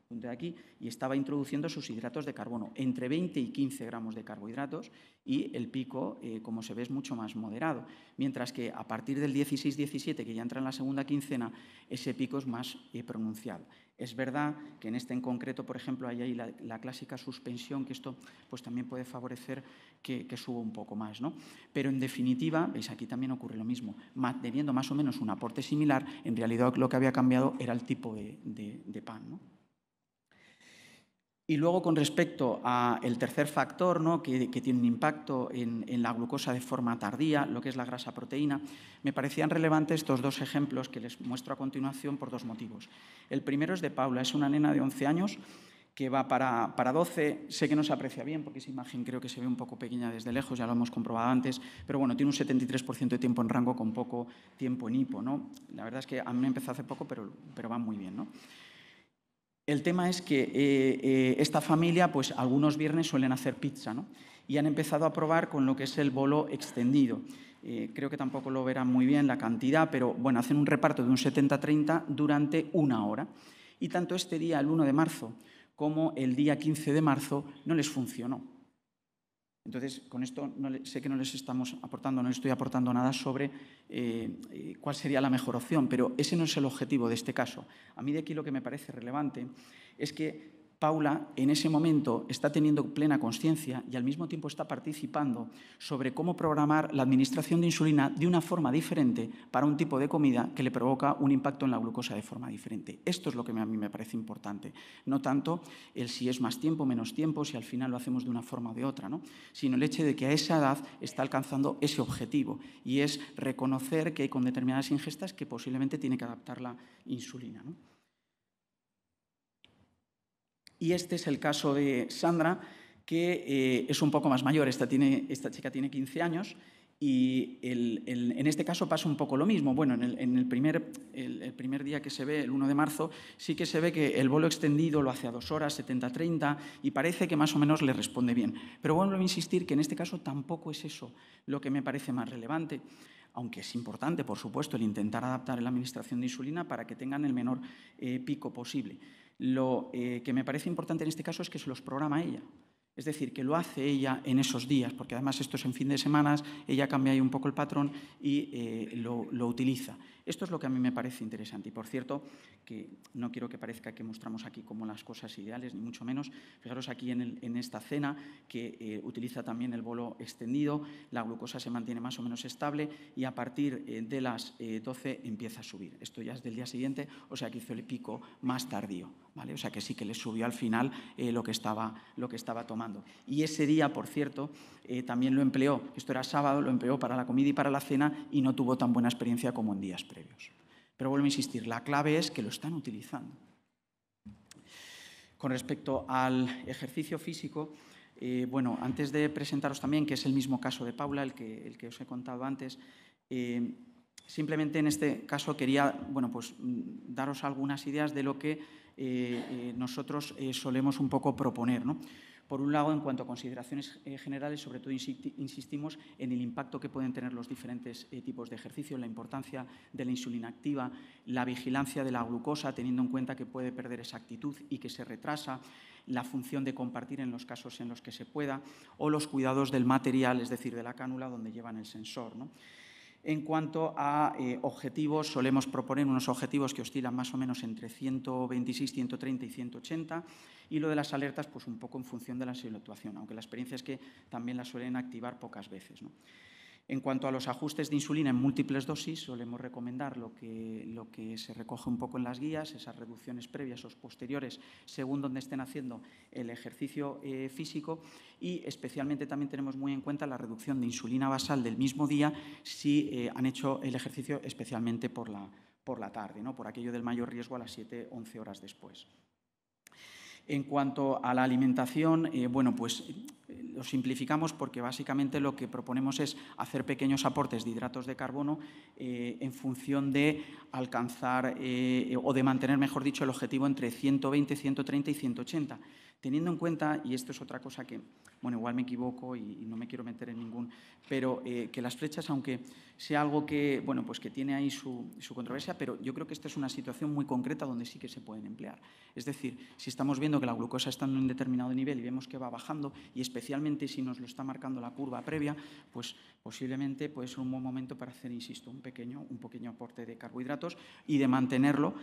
Speaker 1: punto de aquí, y estaba introduciendo sus hidratos de carbono, entre 20 y 15 gramos de carbohidratos, y el pico, como se ve, es mucho más moderado. Mientras que a partir del 16-17, que ya entra en la segunda quincena, ese pico es más pronunciado. Es verdad que en este en concreto, por ejemplo, hay ahí la clásica suspensión, que esto pues también puede favorecer que suba un poco más, ¿no? Pero en definitiva, veis, aquí también ocurre lo mismo. Teniendo más o menos un aporte similar, en realidad lo que había cambiado era el tipo de pan, ¿no? Y luego, con respecto al tercer factor, ¿no? que tiene un impacto en la glucosa de forma tardía, lo que es la grasa-proteína, me parecían relevantes estos 2 ejemplos que les muestro a continuación por 2 motivos. El primero es de Paula, es una nena de 11 años que va para 12, sé que no se aprecia bien porque esa imagen creo que se ve un poco pequeña desde lejos, ya lo hemos comprobado antes, pero bueno, tiene un 73% de tiempo en rango con poco tiempo en hipo, ¿no? La verdad es que a mí me empezó hace poco, pero va muy bien, ¿no? El tema es que esta familia, pues algunos viernes suelen hacer pizza, ¿no? Y han empezado a probar con lo que es el bolo extendido. Creo que tampoco lo verán muy bien la cantidad, pero bueno, hacen un reparto de un 70-30 durante 1 hora. Y tanto este día, el 1 de marzo, como el día 15 de marzo, no les funcionó. Entonces, con esto sé que no les estamos aportando, no les estoy aportando nada sobre cuál sería la mejor opción, pero ese no es el objetivo de este caso. A mí de aquí lo que me parece relevante es que Paula en ese momento está teniendo plena consciencia y al mismo tiempo está participando sobre cómo programar la administración de insulina de una forma diferente para un tipo de comida que le provoca un impacto en la glucosa de forma diferente. Esto es lo que a mí me parece importante, no tanto el si es más tiempo, menos tiempo, si al final lo hacemos de una forma o de otra, ¿no? Sino el hecho de que a esa edad está alcanzando ese objetivo y es reconocer que hay con determinadas ingestas que posiblemente tiene que adaptar la insulina, ¿no? Y este es el caso de Sandra, que es un poco más mayor. Esta chica tiene 15 años y en este caso pasa un poco lo mismo. Bueno, en el primer día que se ve, el 1 de marzo, sí que se ve que el bolo extendido lo hace a 2 horas, 70-30, y parece que más o menos le responde bien. Pero vuelvo a insistir que en este caso tampoco es eso lo que me parece más relevante, aunque es importante, por supuesto, el intentar adaptar la administración de insulina para que tengan el menor pico posible. Lo que me parece importante en este caso es que se los programa ella. Es decir, que lo hace ella en esos días, porque además esto es en fin de semanas, ella cambia ahí un poco el patrón y lo utiliza. Esto es lo que a mí me parece interesante. Y por cierto, que no quiero que parezca que mostramos aquí como las cosas ideales, ni mucho menos. Fijaros aquí en esta cena que utiliza también el bolo extendido, la glucosa se mantiene más o menos estable y a partir de las 12 empieza a subir. Esto ya es del día siguiente, o sea que hizo el pico más tardío, ¿vale? O sea que sí que le subió al final lo que estaba tomando. Y ese día, por cierto, también lo empleó, esto era sábado, lo empleó para la comida y para la cena y no tuvo tan buena experiencia como en días previos. Pero vuelvo a insistir, la clave es que lo están utilizando. Con respecto al ejercicio físico, bueno, antes de presentaros también, que es el mismo caso de Paula, el que os he contado antes, simplemente en este caso quería, bueno, pues daros algunas ideas de lo que nosotros solemos un poco proponer, ¿no? Por un lado, en cuanto a consideraciones generales, sobre todo insistimos en el impacto que pueden tener los diferentes tipos de ejercicio, la importancia de la insulina activa, la vigilancia de la glucosa, teniendo en cuenta que puede perder esa actitud y que se retrasa, la función de compartir en los casos en los que se pueda, o los cuidados del material, es decir, de la cánula donde llevan el sensor, ¿no? En cuanto a objetivos, solemos proponer unos objetivos que oscilan más o menos entre 126, 130 y 180, y lo de las alertas, pues un poco en función de la situación, aunque la experiencia es que también las suelen activar pocas veces, ¿no? En cuanto a los ajustes de insulina en múltiples dosis, solemos recomendar lo que se recoge un poco en las guías, esas reducciones previas o posteriores, según donde estén haciendo el ejercicio físico, y especialmente también tenemos muy en cuenta la reducción de insulina basal del mismo día si han hecho el ejercicio especialmente por la tarde, ¿no? Por aquello del mayor riesgo a las 7-11 horas después. En cuanto a la alimentación, bueno, pues lo simplificamos porque básicamente lo que proponemos es hacer pequeños aportes de hidratos de carbono en función de alcanzar o de mantener, mejor dicho, el objetivo entre 120, 130 y 180. Teniendo en cuenta, y esto es otra cosa que, bueno, igual me equivoco y no me quiero meter en ningún, pero que las flechas, aunque sea algo que, bueno, pues que tiene ahí su controversia, pero yo creo que esta es una situación muy concreta donde sí que se pueden emplear. Es decir, si estamos viendo que la glucosa está en un determinado nivel y vemos que va bajando, y especialmente si nos lo está marcando la curva previa, pues posiblemente puede ser un buen momento para hacer, insisto, un pequeño aporte de carbohidratos y de mantenerlo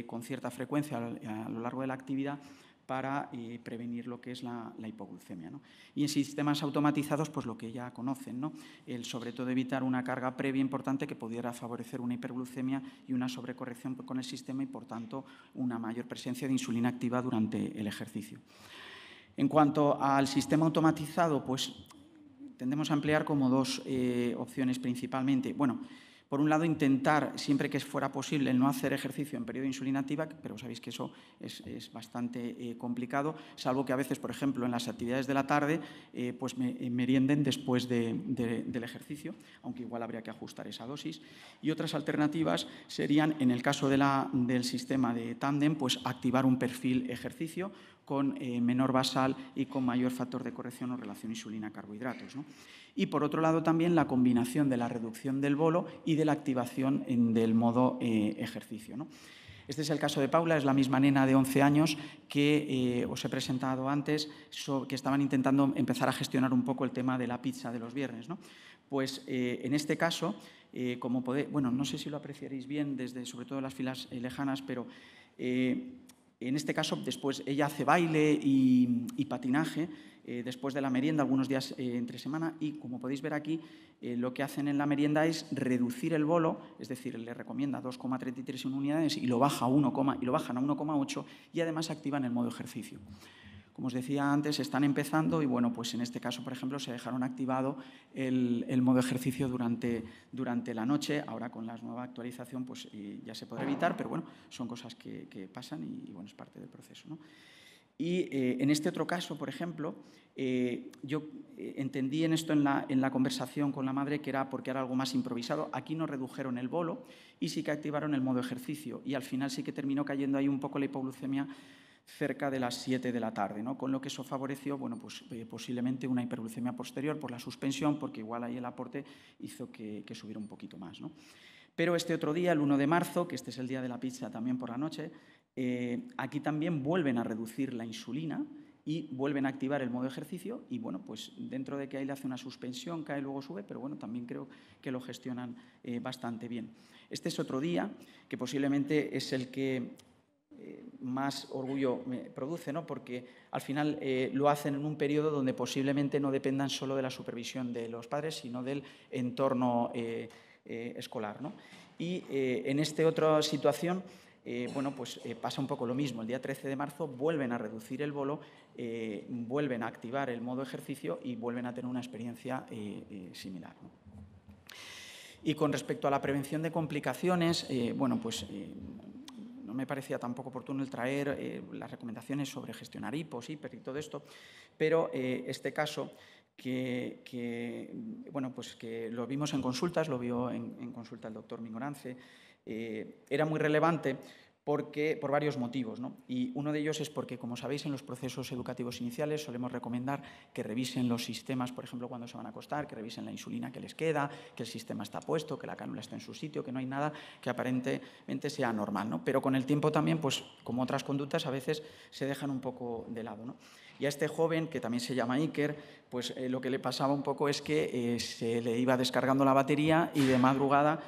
Speaker 1: con cierta frecuencia a lo largo de la actividad para prevenir lo que es la hipoglucemia, ¿no? Y en sistemas automatizados, pues lo que ya conocen, ¿no? El sobre todo evitar una carga previa importante que pudiera favorecer una hiperglucemia y una sobrecorrección con el sistema y, por tanto, una mayor presencia de insulina activa durante el ejercicio. En cuanto al sistema automatizado, pues tendemos a emplear como dos opciones principalmente. Bueno, por un lado, intentar, siempre que fuera posible, no hacer ejercicio en periodo de insulina activa, pero sabéis que eso es bastante complicado, salvo que a veces, por ejemplo, en las actividades de la tarde, pues merienden después del ejercicio, aunque igual habría que ajustar esa dosis. Y otras alternativas serían, en el caso del sistema de tándem, pues activar un perfil ejercicio con menor basal y con mayor factor de corrección o relación insulina-carbohidratos, ¿no? Y, por otro lado, también la combinación de la reducción del bolo y de la activación del modo ejercicio, ¿no? Este es el caso de Paula, es la misma nena de 11 años que os he presentado antes, que estaban intentando empezar a gestionar un poco el tema de la pizza de los viernes, ¿no? Pues en este caso, como podéis, bueno, no sé si lo apreciaréis bien desde sobre todo las filas lejanas, pero en este caso, después ella hace baile y patinaje después de la merienda, algunos días entre semana, y como podéis ver aquí, lo que hacen en la merienda es reducir el bolo, es decir, le recomienda 2,33 unidades y lo bajan a 1,8 y además activan el modo ejercicio. Como os decía antes, están empezando y, bueno, pues en este caso, por ejemplo, se dejaron activado el modo ejercicio durante la noche. Ahora, con la nueva actualización, pues ya se podrá evitar, pero bueno, son cosas que pasan y bueno, es parte del proceso, ¿no? Y en este otro caso, por ejemplo, yo entendí en esto en la conversación con la madre que era porque era algo más improvisado. Aquí no redujeron el bolo y sí que activaron el modo ejercicio y al final sí que terminó cayendo ahí un poco la hipoglucemia cerca de las 7 de la tarde, ¿no? Con lo que eso favoreció, bueno, pues posiblemente una hiperglucemia posterior por la suspensión, porque igual ahí el aporte hizo que subiera un poquito más, ¿no? Pero este otro día, el 1 de marzo, que este es el día de la pizza también por la noche, aquí también vuelven a reducir la insulina y vuelven a activar el modo ejercicio y, bueno, pues dentro de que ahí le hace una suspensión, cae, luego sube, pero bueno, también creo que lo gestionan bastante bien. Este es otro día que posiblemente es el que más orgullo me produce, ¿no? Porque al final lo hacen en un periodo donde posiblemente no dependan solo de la supervisión de los padres, sino del entorno escolar, ¿no? Y en esta otra situación, bueno, pues pasa un poco lo mismo. El día 13 de marzo vuelven a reducir el bolo, vuelven a activar el modo ejercicio y vuelven a tener una experiencia similar, ¿no? Y con respecto a la prevención de complicaciones, bueno, pues no me parecía tampoco oportuno el traer las recomendaciones sobre gestionar hipos, hiper y todo esto, pero este caso bueno, pues que lo vimos en consultas, lo vio en consulta el doctor Mingorance, era muy relevante por varios motivos, ¿no? Y uno de ellos es porque, como sabéis, en los procesos educativos iniciales solemos recomendar que revisen los sistemas, por ejemplo, cuando se van a acostar, que revisen la insulina que les queda, que el sistema está puesto, que la cánula está en su sitio, que no hay nada que aparentemente sea normal, ¿no? Pero con el tiempo también, pues, como otras conductas, a veces se dejan un poco de lado, ¿no? Y a este joven, que también se llama Iker, pues lo que le pasaba un poco es que se le iba descargando la batería y de madrugada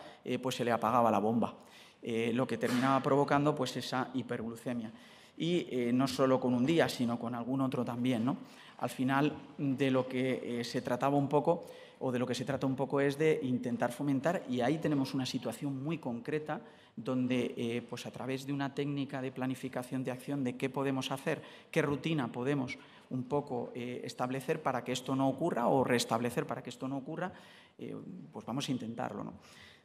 Speaker 1: pues se le apagaba la bomba. Lo que terminaba provocando pues esa hiperglucemia. Y no solo con un día, sino con algún otro también, ¿no? Al final, de lo que se trataba un poco, o de lo que se trata un poco, es de intentar fomentar, y ahí tenemos una situación muy concreta, donde pues a través de una técnica de planificación de acción de qué podemos hacer, qué rutina podemos un poco establecer para que esto no ocurra, o restablecer para que esto no ocurra, pues vamos a intentarlo, ¿no?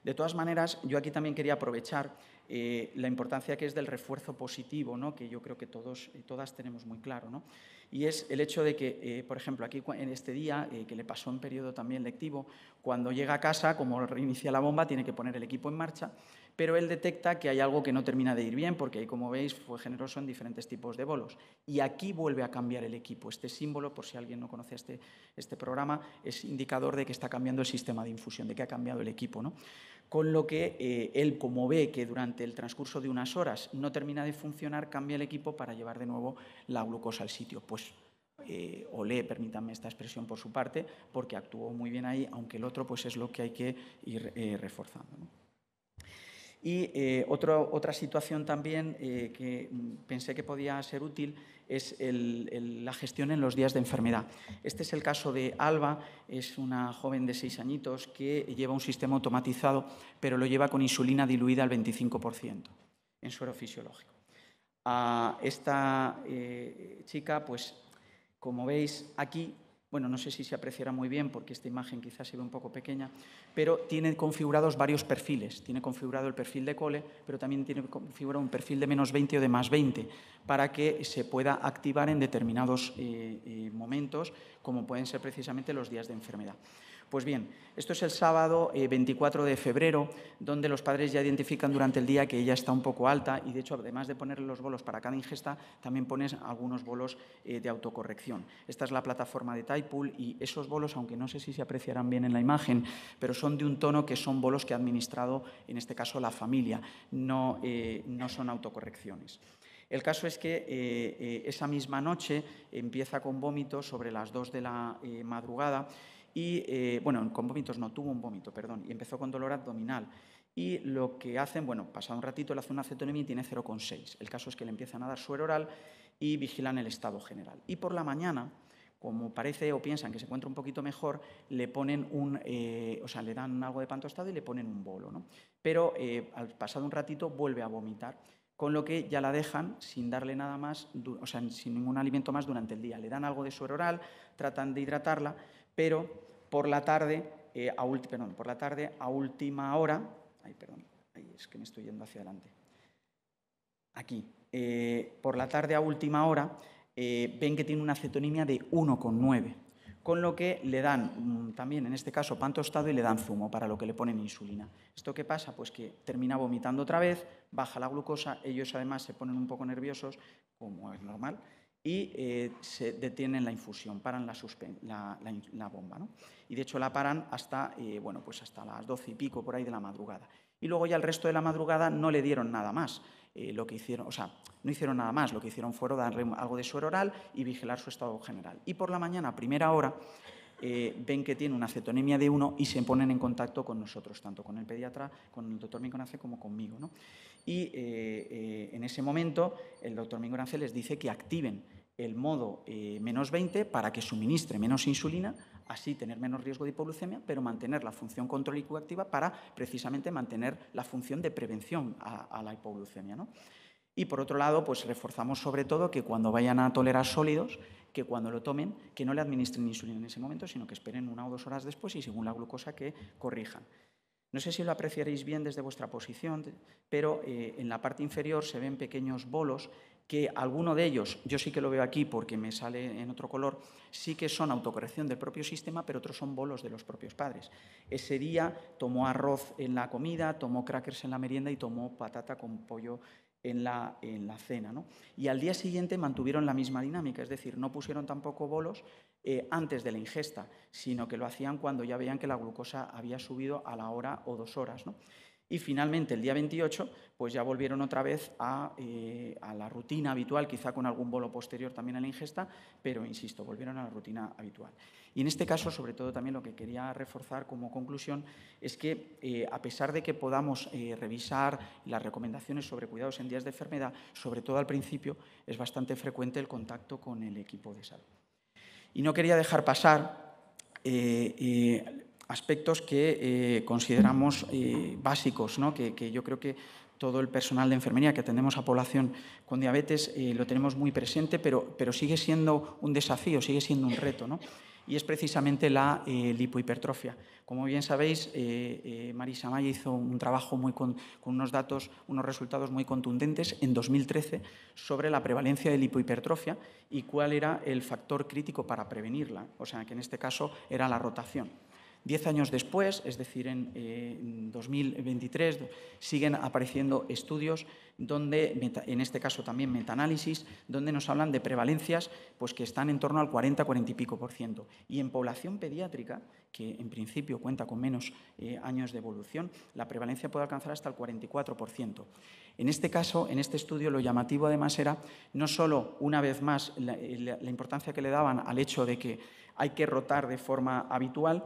Speaker 1: De todas maneras, yo aquí también quería aprovechar la importancia que es del refuerzo positivo, ¿no? Que yo creo que todos y todas tenemos muy claro, ¿no? Y es el hecho de que, por ejemplo, aquí en este día, que le pasó en periodo también lectivo, cuando llega a casa, como reinicia la bomba, tiene que poner el equipo en marcha, pero él detecta que hay algo que no termina de ir bien, porque ahí, como veis, fue generoso en diferentes tipos de bolos. Y aquí vuelve a cambiar el equipo. Este símbolo, por si alguien no conoce este programa, es indicador de que está cambiando el sistema de infusión, de que ha cambiado el equipo, ¿no? Con lo que él, como ve que durante el transcurso de unas horas no termina de funcionar, cambia el equipo para llevar de nuevo la glucosa al sitio. Pues olé, permítanme esta expresión por su parte, porque actuó muy bien ahí, aunque el otro pues es lo que hay que ir reforzando, ¿no? Y otra situación también que pensé que podía ser útil es la gestión en los días de enfermedad. Este es el caso de Alba, es una joven de 6 añitos que lleva un sistema automatizado, pero lo lleva con insulina diluida al 25% en suero fisiológico. A esta chica, pues como veis aquí, bueno, no sé si se apreciará muy bien porque esta imagen quizás se ve un poco pequeña, pero tiene configurados varios perfiles. Tiene configurado el perfil de cole, pero también tiene configurado un perfil de -20 o de +20 para que se pueda activar en determinados momentos, como pueden ser precisamente los días de enfermedad. Pues bien, esto es el sábado 24 de febrero, donde los padres ya identifican durante el día que ella está un poco alta y, de hecho, además de ponerle los bolos para cada ingesta, también pones algunos bolos de autocorrección. Esta es la plataforma de Typepool y esos bolos, aunque no sé si se apreciarán bien en la imagen, pero son de un tono que son bolos que ha administrado, en este caso, la familia, no son autocorrecciones. El caso es que esa misma noche empieza con vómitos sobre las 2 de la madrugada y, bueno, con vómitos no, tuvo un vómito, perdón, y empezó con dolor abdominal. Y lo que hacen, bueno, pasado un ratito le hace una cetonemia y tiene 0,6. El caso es que le empiezan a dar suero oral y vigilan el estado general. Y por la mañana, como parece o piensan que se encuentra un poquito mejor, le ponen le dan algo de pan tostado y le ponen un bolo, ¿no? Pero al pasado un ratito vuelve a vomitar, con lo que ya la dejan sin darle nada más, sin ningún alimento más durante el día. Le dan algo de suero oral, tratan de hidratarla, pero por la tarde, a última hora, es que me estoy yendo hacia adelante. Aquí, por la tarde a última hora, ven que tiene una cetonemia de 1,9, con lo que le dan también, en este caso, pan tostado y le dan zumo, para lo que le ponen insulina. ¿Esto qué pasa? Pues que termina vomitando otra vez, baja la glucosa, ellos además se ponen un poco nerviosos, como es normal, y se detienen la infusión, paran la bomba, ¿no? Y de hecho la paran hasta, hasta las 12 y pico por ahí de la madrugada. Y luego ya el resto de la madrugada no le dieron nada más. Lo que hicieron, no hicieron nada más, lo que hicieron fue darle algo de suero oral y vigilar su estado general. Y por la mañana, a primera hora, ven que tiene una cetonemia de 1 y se ponen en contacto con nosotros, tanto con el pediatra, con el doctor Mingonace, como conmigo, ¿no? Y en ese momento el doctor Mingonace les dice que activen el modo -20 para que suministre menos insulina, así tener menos riesgo de hipoglucemia, pero mantener la función control y coactiva para precisamente mantener la función de prevención a la hipoglucemia, ¿no? Y por otro lado, pues reforzamos sobre todo que cuando vayan a tolerar sólidos, que cuando lo tomen, que no le administren insulina en ese momento, sino que esperen 1 o 2 horas después y según la glucosa que corrijan. No sé si lo apreciaréis bien desde vuestra posición, pero en la parte inferior se ven pequeños bolos que alguno de ellos, yo sí que lo veo aquí porque me sale en otro color, sí que son autocorrección del propio sistema, pero otros son bolos de los propios padres. Ese día tomó arroz en la comida, tomó crackers en la merienda y tomó patata con pollo en la cena, ¿no? Y al día siguiente mantuvieron la misma dinámica, es decir, no pusieron tampoco bolos antes de la ingesta, sino que lo hacían cuando ya veían que la glucosa había subido a la hora o 2 horas, ¿no? Y finalmente, el día 28, pues ya volvieron otra vez a la rutina habitual, quizá con algún bolo posterior también a la ingesta, pero, insisto, volvieron a la rutina habitual. Y en este caso, sobre todo, también lo que quería reforzar como conclusión es que, a pesar de que podamos revisar las recomendaciones sobre cuidados en días de enfermedad, sobre todo al principio, es bastante frecuente el contacto con el equipo de salud. Y no quería dejar pasar aspectos que consideramos básicos, ¿no? que yo creo que todo el personal de enfermería que atendemos a población con diabetes lo tenemos muy presente, pero sigue siendo un desafío, sigue siendo un reto, ¿no? Y es precisamente la lipohipertrofia. Como bien sabéis, Marisa Maya hizo un trabajo con unos datos, unos resultados muy contundentes en 2013 sobre la prevalencia de lipohipertrofia y cuál era el factor crítico para prevenirla, o sea, que en este caso era la rotación. 10 años después, es decir, en 2023, siguen apareciendo estudios donde, en este caso también metaanálisis, donde nos hablan de prevalencias pues, que están en torno al 40 y pico %. Y en población pediátrica, que en principio cuenta con menos años de evolución, la prevalencia puede alcanzar hasta el 44%. En este caso, en este estudio, lo llamativo además era no solo, una vez más, la importancia que le daban al hecho de que hay que rotar de forma habitual,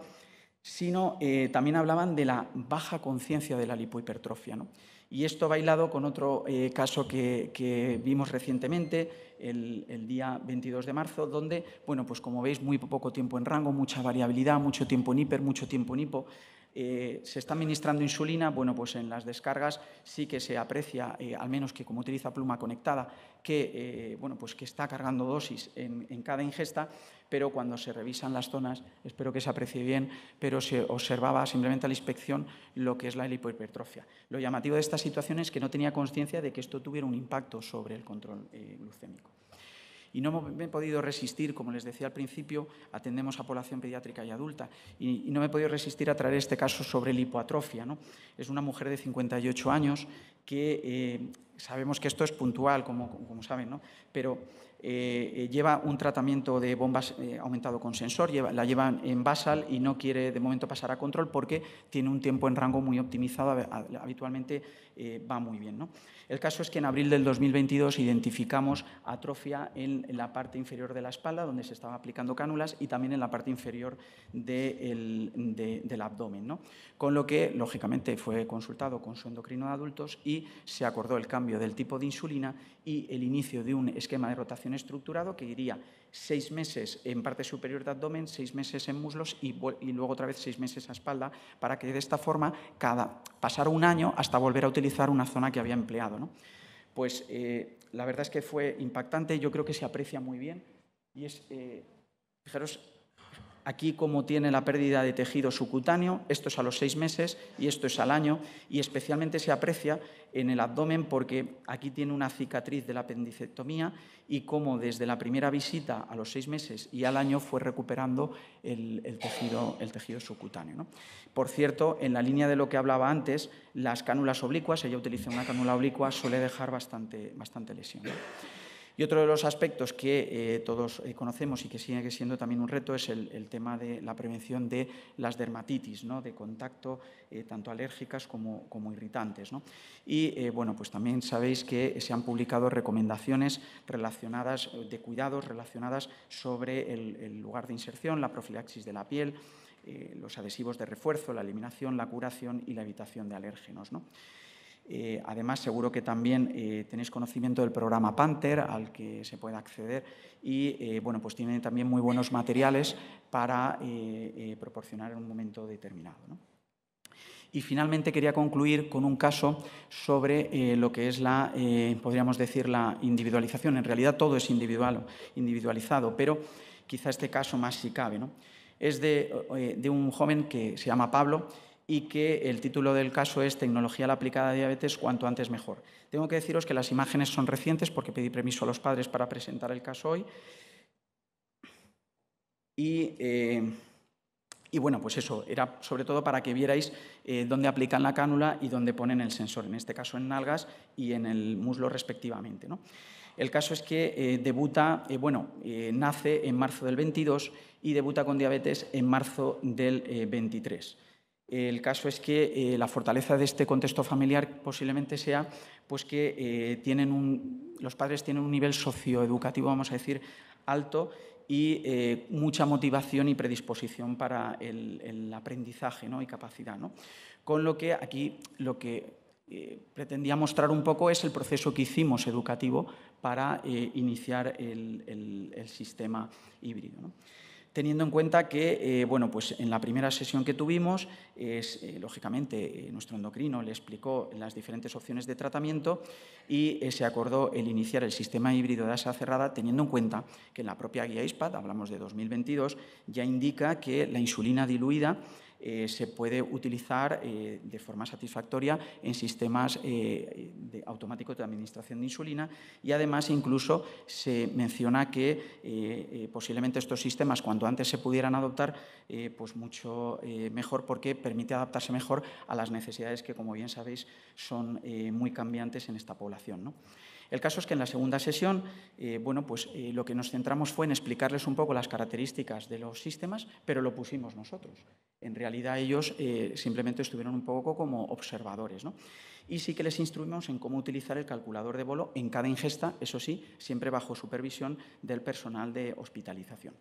Speaker 1: sino también hablaban de la baja conciencia de la lipohipertrofia, ¿no? Y esto va hilado con otro caso que vimos recientemente, el día 22 de marzo, donde, bueno, pues como veis, muy poco tiempo en rango, mucha variabilidad, mucho tiempo en hiper, mucho tiempo en hipo. Se está administrando insulina, bueno, pues en las descargas sí que se aprecia, al menos que como utiliza pluma conectada, que, bueno, pues que está cargando dosis en cada ingesta, pero cuando se revisan las zonas, espero que se aprecie bien, pero se observaba simplemente a la inspección lo que es la lipohipertrofia. Lo llamativo de esta situación es que no tenía conciencia de que esto tuviera un impacto sobre el control glucémico. Y no me he podido resistir, como les decía al principio, atendemos a población pediátrica y adulta, y no me he podido resistir a traer este caso sobre lipoatrofia, ¿no? Es una mujer de 58 años que sabemos que esto es puntual, como saben, ¿no? Pero lleva un tratamiento de bombas aumentado con sensor, la lleva en basal y no quiere de momento pasar a control porque tiene un tiempo en rango muy optimizado, habitualmente va muy bien, ¿no? El caso es que en abril del 2022 identificamos atrofia en la parte inferior de la espalda, donde se estaban aplicando cánulas, y también en la parte inferior del abdomen, ¿no? Con lo que, lógicamente, fue consultado con su endocrino de adultos y se acordó el cambio del tipo de insulina y el inicio de un esquema de rotación estructurado que iría 6 meses en parte superior de abdomen, 6 meses en muslos y luego otra vez 6 meses a espalda, para que de esta forma pasara un año hasta volver a utilizar una zona que había empleado, ¿no? Pues la verdad es que fue impactante, yo creo que se aprecia muy bien y es, fijaros, aquí como tiene la pérdida de tejido subcutáneo, esto es a los 6 meses y esto es al año, y especialmente se aprecia en el abdomen porque aquí tiene una cicatriz de la apendicectomía y cómo desde la primera visita a los 6 meses y al año fue recuperando el tejido subcutáneo, ¿no? Por cierto, en la línea de lo que hablaba antes, las cánulas oblicuas, ella utiliza una cánula oblicua, suele dejar bastante lesión, ¿no? Y otro de los aspectos que todos conocemos y que sigue siendo también un reto es el tema de la prevención de las dermatitis, ¿no? De contacto, tanto alérgicas como irritantes, ¿no? Y bueno, pues también sabéis que se han publicado recomendaciones relacionadas de cuidados relacionadas sobre el lugar de inserción, la profilaxis de la piel, los adhesivos de refuerzo, la eliminación, la curación y la evitación de alérgenos, ¿no? Además, seguro que también tenéis conocimiento del programa Panther, al que se puede acceder, y bueno, pues tiene también muy buenos materiales para proporcionar en un momento determinado, ¿no? Y finalmente quería concluir con un caso sobre lo que es podríamos decir, la individualización. En realidad todo es individualizado, pero quizá este caso más si cabe, ¿no? Es de un joven que se llama Pablo, y que el título del caso es Tecnología a la aplicada a diabetes, cuanto antes mejor. Tengo que deciros que las imágenes son recientes porque pedí permiso a los padres para presentar el caso hoy. Y Y bueno, pues eso, era sobre todo para que vierais dónde aplican la cánula y dónde ponen el sensor, en este caso en nalgas y en el muslo respectivamente, ¿no? El caso es que nace en marzo del 22 y debuta con diabetes en marzo del 23. El caso es que la fortaleza de este contexto familiar posiblemente sea pues, que los padres tienen un nivel socioeducativo, vamos a decir, alto y mucha motivación y predisposición para el aprendizaje, ¿no? Y capacidad, ¿no? Con lo que aquí lo que pretendía mostrar un poco es el proceso que hicimos educativo para iniciar el sistema híbrido, ¿no? Teniendo en cuenta que pues en la primera sesión que tuvimos, lógicamente, nuestro endocrino le explicó las diferentes opciones de tratamiento y se acordó el iniciar el sistema híbrido de asa cerrada, teniendo en cuenta que en la propia guía ISPAD, hablamos de 2022, ya indica que la insulina diluida se puede utilizar de forma satisfactoria en sistemas automáticos de administración de insulina y además incluso se menciona que posiblemente estos sistemas cuanto antes se pudieran adoptar pues mucho mejor porque permite adaptarse mejor a las necesidades que, como bien sabéis, son muy cambiantes en esta población, ¿no? El caso es que en la segunda sesión lo que nos centramos fue en explicarles un poco las características de los sistemas, pero lo pusimos nosotros. En realidad ellos simplemente estuvieron un poco como observadores, ¿no? Y sí que les instruimos en cómo utilizar el calculador de bolo en cada ingesta, eso sí, siempre bajo supervisión del personal de hospitalización.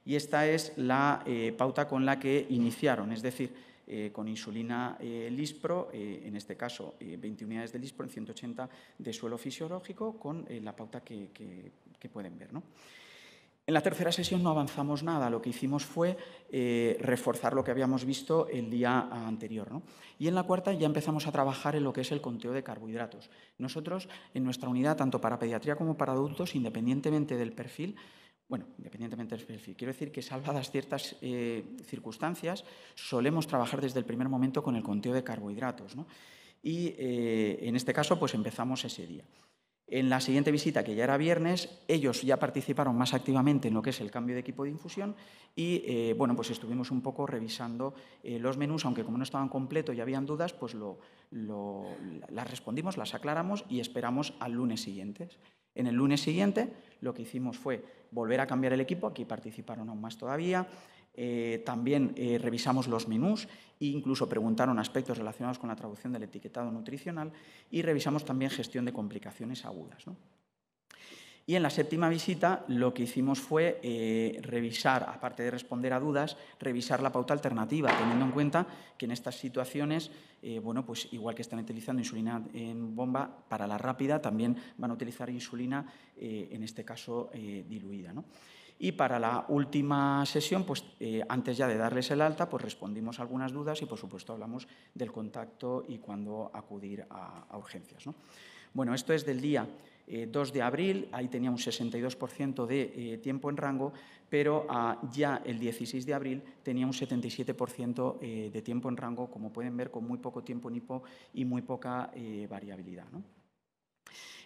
Speaker 1: Y esta es la pauta con la que iniciaron, es decir, con insulina Lispro, en este caso 20 unidades de Lispro en 180 de suelo fisiológico, con la pauta que pueden ver, ¿no? En la tercera sesión no avanzamos nada, lo que hicimos fue reforzar lo que habíamos visto el día anterior, ¿no? Y en la cuarta ya empezamos a trabajar en lo que es el conteo de carbohidratos. Nosotros, en nuestra unidad, tanto para pediatría como para adultos, independientemente del perfil, quiero decir que salvadas ciertas circunstancias, solemos trabajar desde el primer momento con el conteo de carbohidratos, ¿no? Y en este caso, pues empezamos ese día. En la siguiente visita, que ya era viernes, ellos ya participaron más activamente en lo que es el cambio de equipo de infusión y pues estuvimos un poco revisando los menús, aunque como no estaban completos y habían dudas, pues las respondimos, las aclaramos y esperamos al lunes siguiente. En el lunes siguiente lo que hicimos fue volver a cambiar el equipo, aquí participaron aún más todavía, también revisamos los menús e incluso preguntaron aspectos relacionados con la traducción del etiquetado nutricional y revisamos también gestión de complicaciones agudas, ¿no? Y en la séptima visita lo que hicimos fue revisar, aparte de responder a dudas, revisar la pauta alternativa, teniendo en cuenta que en estas situaciones, pues igual que están utilizando insulina en bomba, para la rápida también van a utilizar insulina, en este caso diluida, ¿no? Y para la última sesión, pues antes ya de darles el alta, pues respondimos algunas dudas y, por supuesto, hablamos del contacto y cuándo acudir a urgencias, ¿no? Bueno, esto es del día 2 de abril, ahí tenía un 62% de tiempo en rango, pero ya el 16 de abril tenía un 77% de tiempo en rango, como pueden ver, con muy poco tiempo en hipo y muy poca variabilidad, ¿no?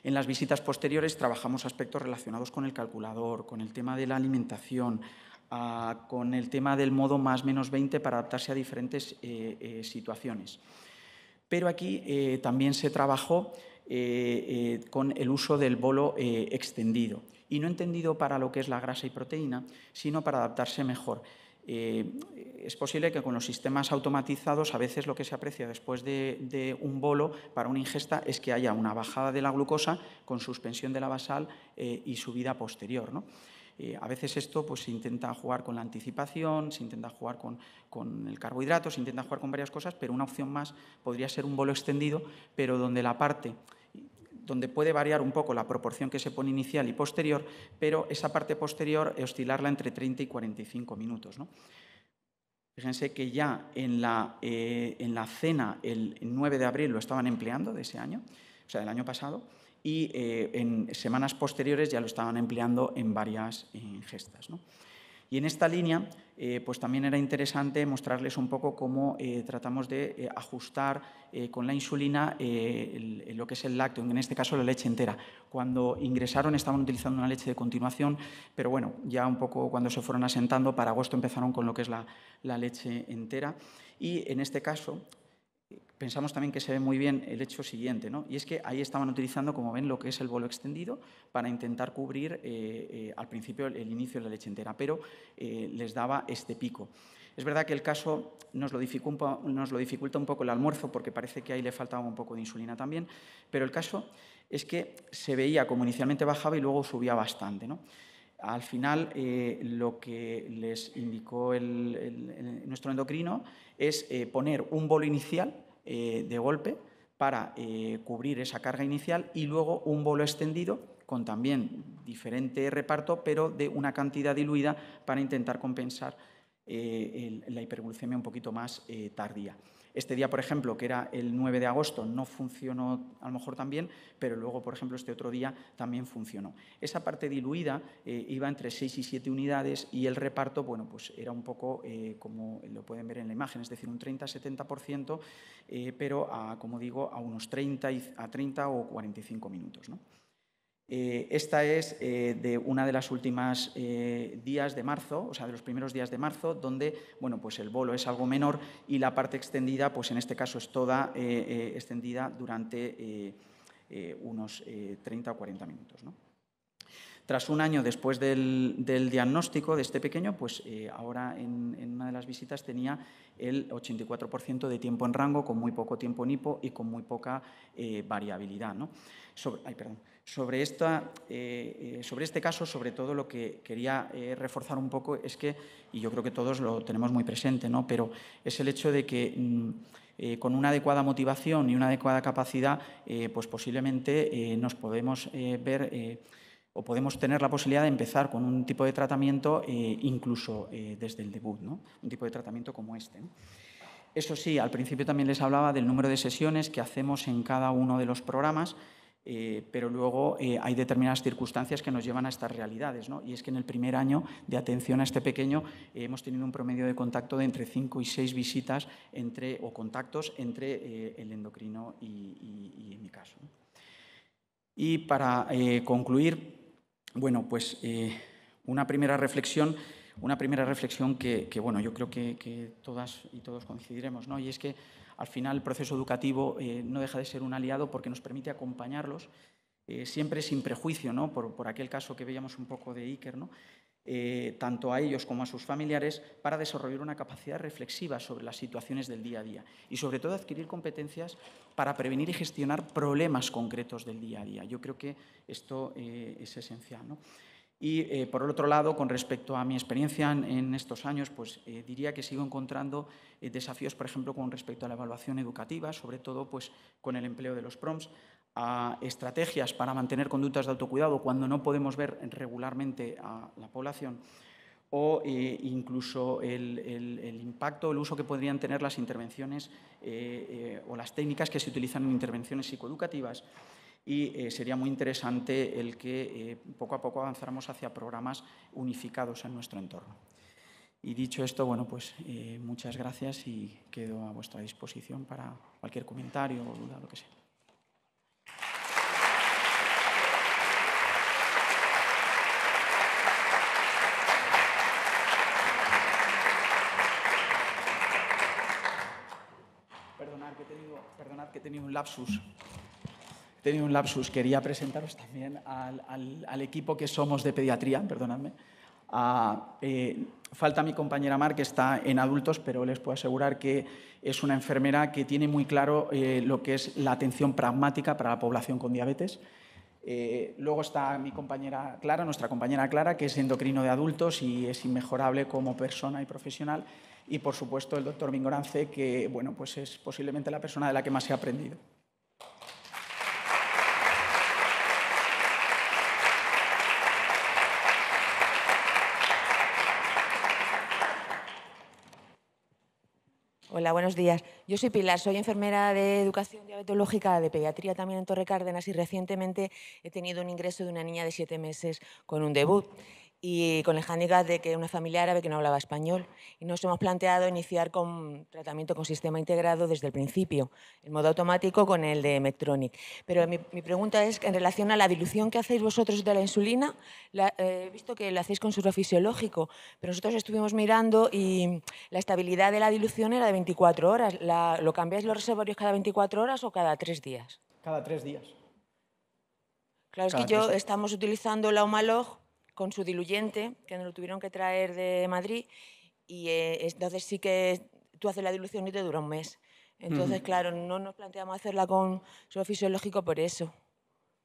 Speaker 1: En las visitas posteriores trabajamos aspectos relacionados con el calculador, con el tema de la alimentación, con el tema del modo +/-20 para adaptarse a diferentes situaciones. Pero aquí también se trabajó con el uso del bolo extendido, y no entendido para lo que es la grasa y proteína, sino para adaptarse mejor. Es posible que con los sistemas automatizados a veces lo que se aprecia después de un bolo para una ingesta es que haya una bajada de la glucosa con suspensión de la basal y subida posterior, ¿no? A veces esto pues, se intenta jugar con la anticipación, se intenta jugar con el carbohidrato, se intenta jugar con varias cosas, pero una opción más podría ser un bolo extendido, pero donde puede variar un poco la proporción que se pone inicial y posterior, pero esa parte posterior oscilarla entre 30 y 45 minutos, ¿no? Fíjense que ya en la cena, el 9 de abril, lo estaban empleando de ese año, o sea, del año pasado, y en semanas posteriores ya lo estaban empleando en varias ingestas, ¿no? Y en esta línea, pues también era interesante mostrarles un poco cómo tratamos de ajustar con la insulina lo que es el lácteo, en este caso la leche entera. Cuando ingresaron estaban utilizando una leche de continuación, pero bueno, ya un poco cuando se fueron asentando, para agosto empezaron con lo que es la leche entera. Y en este caso pensamos también que se ve muy bien el hecho siguiente, ¿no? Y es que ahí estaban utilizando, como ven, lo que es el bolo extendido para intentar cubrir al principio el inicio de la leche entera, pero les daba este pico. Es verdad que el caso nos lo dificulta un poco el almuerzo, porque parece que ahí le faltaba un poco de insulina también, pero el caso es que se veía como inicialmente bajaba y luego subía bastante, ¿no? Al final, lo que les indicó nuestro endocrino es poner un bolo inicial de golpe para cubrir esa carga inicial y luego un bolo extendido con también diferente reparto, pero de una cantidad diluida para intentar compensar la hiperglucemia un poquito más tardía. Este día, por ejemplo, que era el 9 de agosto, no funcionó a lo mejor tan bien, pero luego, por ejemplo, este otro día también funcionó. Esa parte diluida iba entre 6 y 7 unidades y el reparto, bueno, pues era un poco como lo pueden ver en la imagen, es decir, un 30-70%, pero como digo, a unos 30 o 45 minutos, ¿no? Esta es de una de las últimas días de marzo, o sea, de los primeros días de marzo, donde, bueno, pues el bolo es algo menor y la parte extendida, pues en este caso es toda extendida durante unos 30 o 40 minutos, ¿no? Tras un año después del diagnóstico de este pequeño, pues ahora en una de las visitas tenía el 84% de tiempo en rango, con muy poco tiempo en hipo y con muy poca variabilidad, ¿no? Sobre este caso, sobre todo lo que quería reforzar un poco es que, y yo creo que todos lo tenemos muy presente, ¿no? Pero es el hecho de que con una adecuada motivación y una adecuada capacidad, pues posiblemente nos podemos ver o podemos tener la posibilidad de empezar con un tipo de tratamiento incluso desde el debut, ¿no? Un tipo de tratamiento como este, ¿no? Eso sí, al principio también les hablaba del número de sesiones que hacemos en cada uno de los programas, pero luego hay determinadas circunstancias que nos llevan a estas realidades, ¿no? Y es que en el primer año de atención a este pequeño hemos tenido un promedio de contacto de entre 5 y 6 visitas o contactos entre el endocrino y en mi caso, ¿no? Y para concluir, bueno, pues una primera reflexión que bueno, yo creo que todas y todos coincidiremos, ¿no? Y es que al final el proceso educativo no deja de ser un aliado porque nos permite acompañarlos siempre sin prejuicio, ¿no? Por aquel caso que veíamos un poco de Iker, ¿no? Tanto a ellos como a sus familiares, para desarrollar una capacidad reflexiva sobre las situaciones del día a día y, sobre todo, adquirir competencias para prevenir y gestionar problemas concretos del día a día. Yo creo que esto es esencial, ¿no? Y, por el otro lado, con respecto a mi experiencia en estos años, pues diría que sigo encontrando desafíos, por ejemplo, con respecto a la evaluación educativa, sobre todo pues, con el empleo de los PROMs, a estrategias para mantener conductas de autocuidado cuando no podemos ver regularmente a la población, o incluso el impacto, el uso que podrían tener las intervenciones o las técnicas que se utilizan en intervenciones psicoeducativas. Y sería muy interesante el que poco a poco avanzáramos hacia programas unificados en nuestro entorno. Y dicho esto, bueno, pues muchas gracias y quedo a vuestra disposición para cualquier comentario o duda, lo que sea. Perdonad que he tenido un lapsus. Quería presentaros también al equipo que somos de pediatría, perdonadme. Falta mi compañera Mar, que está en adultos, pero les puedo asegurar que es una enfermera que tiene muy claro lo que es la atención pragmática para la población con diabetes. Luego está mi compañera Clara, nuestra compañera Clara, que es endocrino de adultos y es inmejorable como persona y profesional. Y, por supuesto, el doctor Mingorance, que bueno, pues es posiblemente la persona de la que más he aprendido.
Speaker 2: Hola, buenos días. Yo soy Pilar, soy enfermera de educación diabetológica de pediatría también en Torre Cárdenas y recientemente he tenido un ingreso de una niña de 7 meses con un debut. y con el hándicap de que una familia árabe que no hablaba español. Y nos hemos planteado iniciar con tratamiento con sistema integrado desde el principio, en modo automático con el de Medtronic. Pero mi pregunta es en relación a la dilución que hacéis vosotros de la insulina. He visto que la hacéis con suero fisiológico, pero nosotros estuvimos mirando y la estabilidad de la dilución era de 24 horas. ¿Lo cambiáis los reservorios cada 24 horas o cada 3 días?
Speaker 1: Cada 3 días.
Speaker 2: Claro, es que estamos utilizando la Humalog con su diluyente, que nos lo tuvieron que traer de Madrid, y entonces sí que tú haces la dilución y te dura un mes. Entonces, claro, no nos planteamos hacerla con suero fisiológico por eso.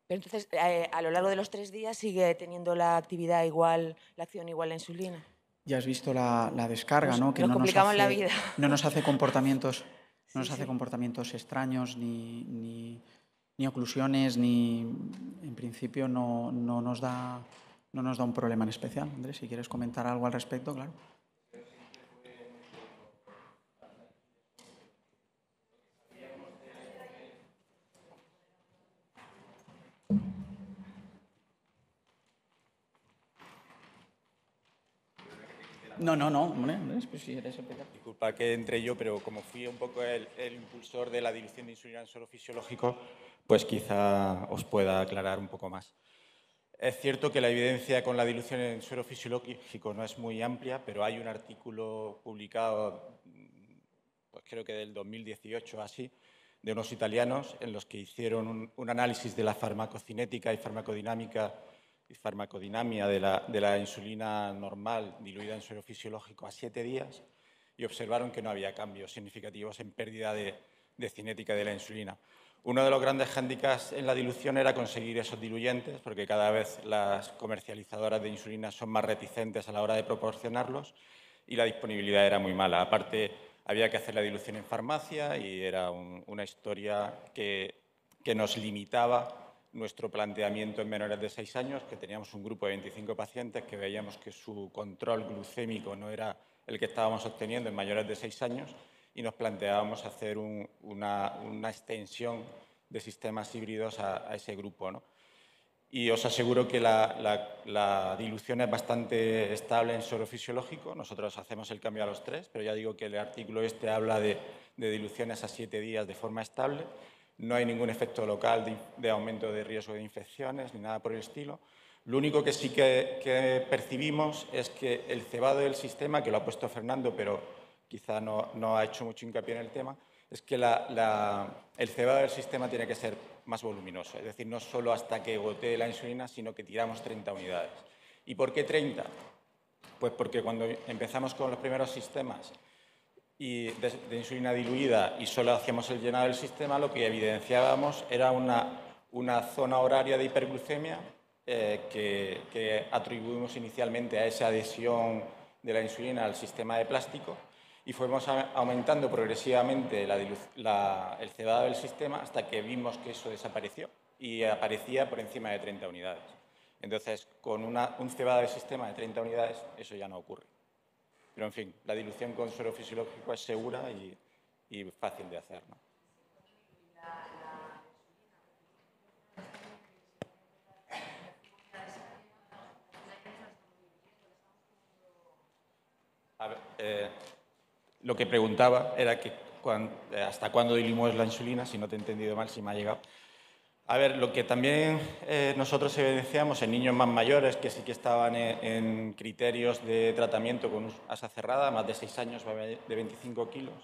Speaker 2: Pero entonces, a lo largo de los 3 días sigue teniendo la actividad igual, la acción igual a la insulina.
Speaker 1: Ya has visto la descarga, ¿no? Que
Speaker 2: nos complicamos la vida.
Speaker 1: No nos hace comportamientos, no nos hace comportamientos extraños, ni oclusiones, ni en principio no nos da un problema en especial. Andrés, si quieres comentar algo al respecto, claro. No, hombre, Andrés, pues si eres especial.
Speaker 3: Disculpa que entre yo, pero como fui un poco el impulsor de la dilución de insulina en suero fisiológico, pues quizá os pueda aclarar un poco más. Es cierto que la evidencia con la dilución en suero fisiológico no es muy amplia, pero hay un artículo publicado, pues creo que del 2018 así, de unos italianos en los que hicieron un análisis de la farmacocinética y farmacodinámica y farmacodinamia de la insulina normal diluida en suero fisiológico a 7 días y observaron que no había cambios significativos en pérdida de cinética de la insulina. Uno de los grandes hándicaps en la dilución era conseguir esos diluyentes, porque cada vez las comercializadoras de insulina son más reticentes a la hora de proporcionarlos y la disponibilidad era muy mala. Aparte, había que hacer la dilución en farmacia y era una historia que nos limitaba nuestro planteamiento en menores de 6 años, que teníamos un grupo de 25 pacientes que veíamos que su control glucémico no era el que estábamos obteniendo en mayores de 6 años y nos planteábamos hacer una extensión de sistemas híbridos a ese grupo, ¿no? Y os aseguro que la dilución es bastante estable en suero fisiológico. Nosotros hacemos el cambio a los 3, pero ya digo que el artículo este habla de diluciones a 7 días de forma estable. No hay ningún efecto local de aumento de riesgo de infecciones ni nada por el estilo. Lo único que sí que percibimos es que el cebado del sistema, que lo ha puesto Fernando, pero quizá no ha hecho mucho hincapié en el tema, es que el cebado del sistema tiene que ser más voluminoso. Es decir, no solo hasta que gotee la insulina, sino que tiramos 30 unidades. ¿Y por qué 30? Pues porque cuando empezamos con los primeros sistemas de insulina diluida y solo hacíamos el llenado del sistema, lo que evidenciábamos era una zona horaria de hiperglucemia que atribuimos inicialmente a esa adhesión de la insulina al sistema de plástico y fuimos aumentando progresivamente el cebado del sistema hasta que vimos que eso desapareció y aparecía por encima de 30 unidades. Entonces, con un cebado del sistema de 30 unidades, eso ya no ocurre. Pero, en fin, la dilución con suero fisiológico es segura y fácil de hacer, ¿no? A ver, lo que preguntaba era que hasta cuándo diluimos la insulina, si no te he entendido mal, si me ha llegado. A ver, lo que también nosotros evidenciamos en niños más mayores, que sí que estaban en criterios de tratamiento con asa cerrada, más de 6 años, de 25 kilos,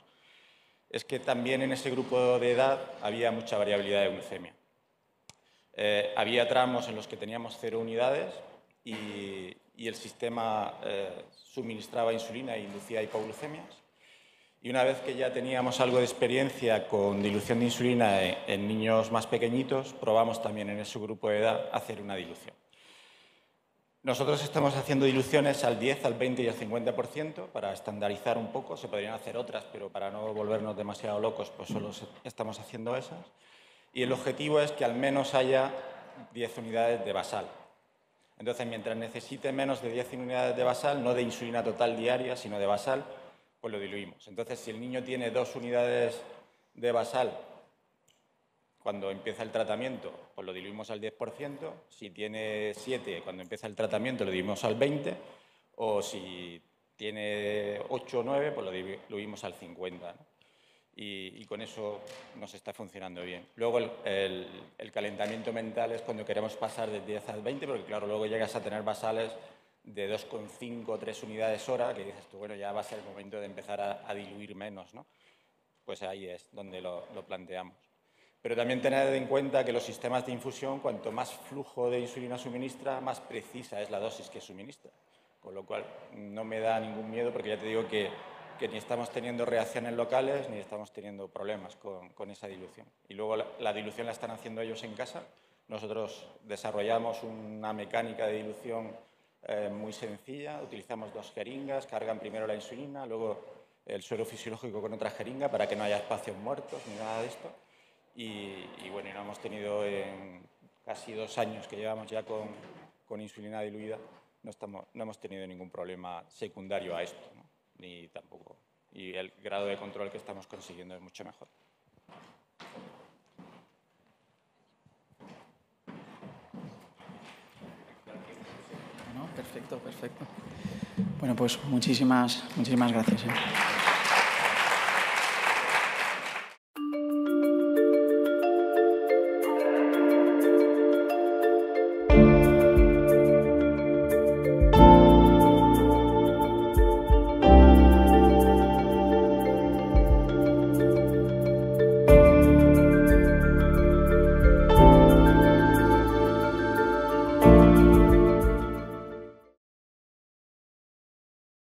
Speaker 3: es que también en ese grupo de edad había mucha variabilidad de glucemia. Había tramos en los que teníamos 0 unidades y el sistema suministraba insulina e inducía hipoglucemias. Y una vez que ya teníamos algo de experiencia con dilución de insulina en niños más pequeñitos, probamos también en ese grupo de edad hacer una dilución. Nosotros estamos haciendo diluciones al 10, al 20 y al 50% para estandarizar un poco. Se podrían hacer otras, pero para no volvernos demasiado locos, pues solo estamos haciendo esas. Y el objetivo es que al menos haya 10 unidades de basal. Entonces, mientras necesite menos de 10 unidades de basal, no de insulina total diaria, sino de basal, pues lo diluimos. Entonces, si el niño tiene 2 unidades de basal cuando empieza el tratamiento, pues lo diluimos al 10%, si tiene 7, cuando empieza el tratamiento lo diluimos al 20%, o si tiene 8 o 9, pues lo diluimos al 50%, ¿no? Y con eso nos está funcionando bien. Luego el calentamiento mental es cuando queremos pasar de 10 al 20, porque claro, luego llegas a tener basales de 2,5 o 3 unidades hora, que dices tú, bueno, ya va a ser el momento de empezar a diluir menos, ¿no? Pues ahí es donde lo planteamos. Pero también tened en cuenta que los sistemas de infusión, cuanto más flujo de insulina suministra, más precisa es la dosis que suministra. Con lo cual, no me da ningún miedo, porque ya te digo que ni estamos teniendo reacciones locales ni estamos teniendo problemas con esa dilución. Y luego la dilución la están haciendo ellos en casa. Nosotros desarrollamos una mecánica de dilución muy sencilla. Utilizamos 2 jeringas, cargan primero la insulina, luego el suero fisiológico con otra jeringa para que no haya espacios muertos ni nada de esto. Y bueno, no hemos tenido en casi 2 años que llevamos ya con insulina diluida, no hemos tenido ningún problema secundario a esto, ¿no? Ni tampoco. Y el grado de control que estamos consiguiendo es mucho mejor.
Speaker 1: Bueno, perfecto, perfecto. Bueno, pues muchísimas gracias.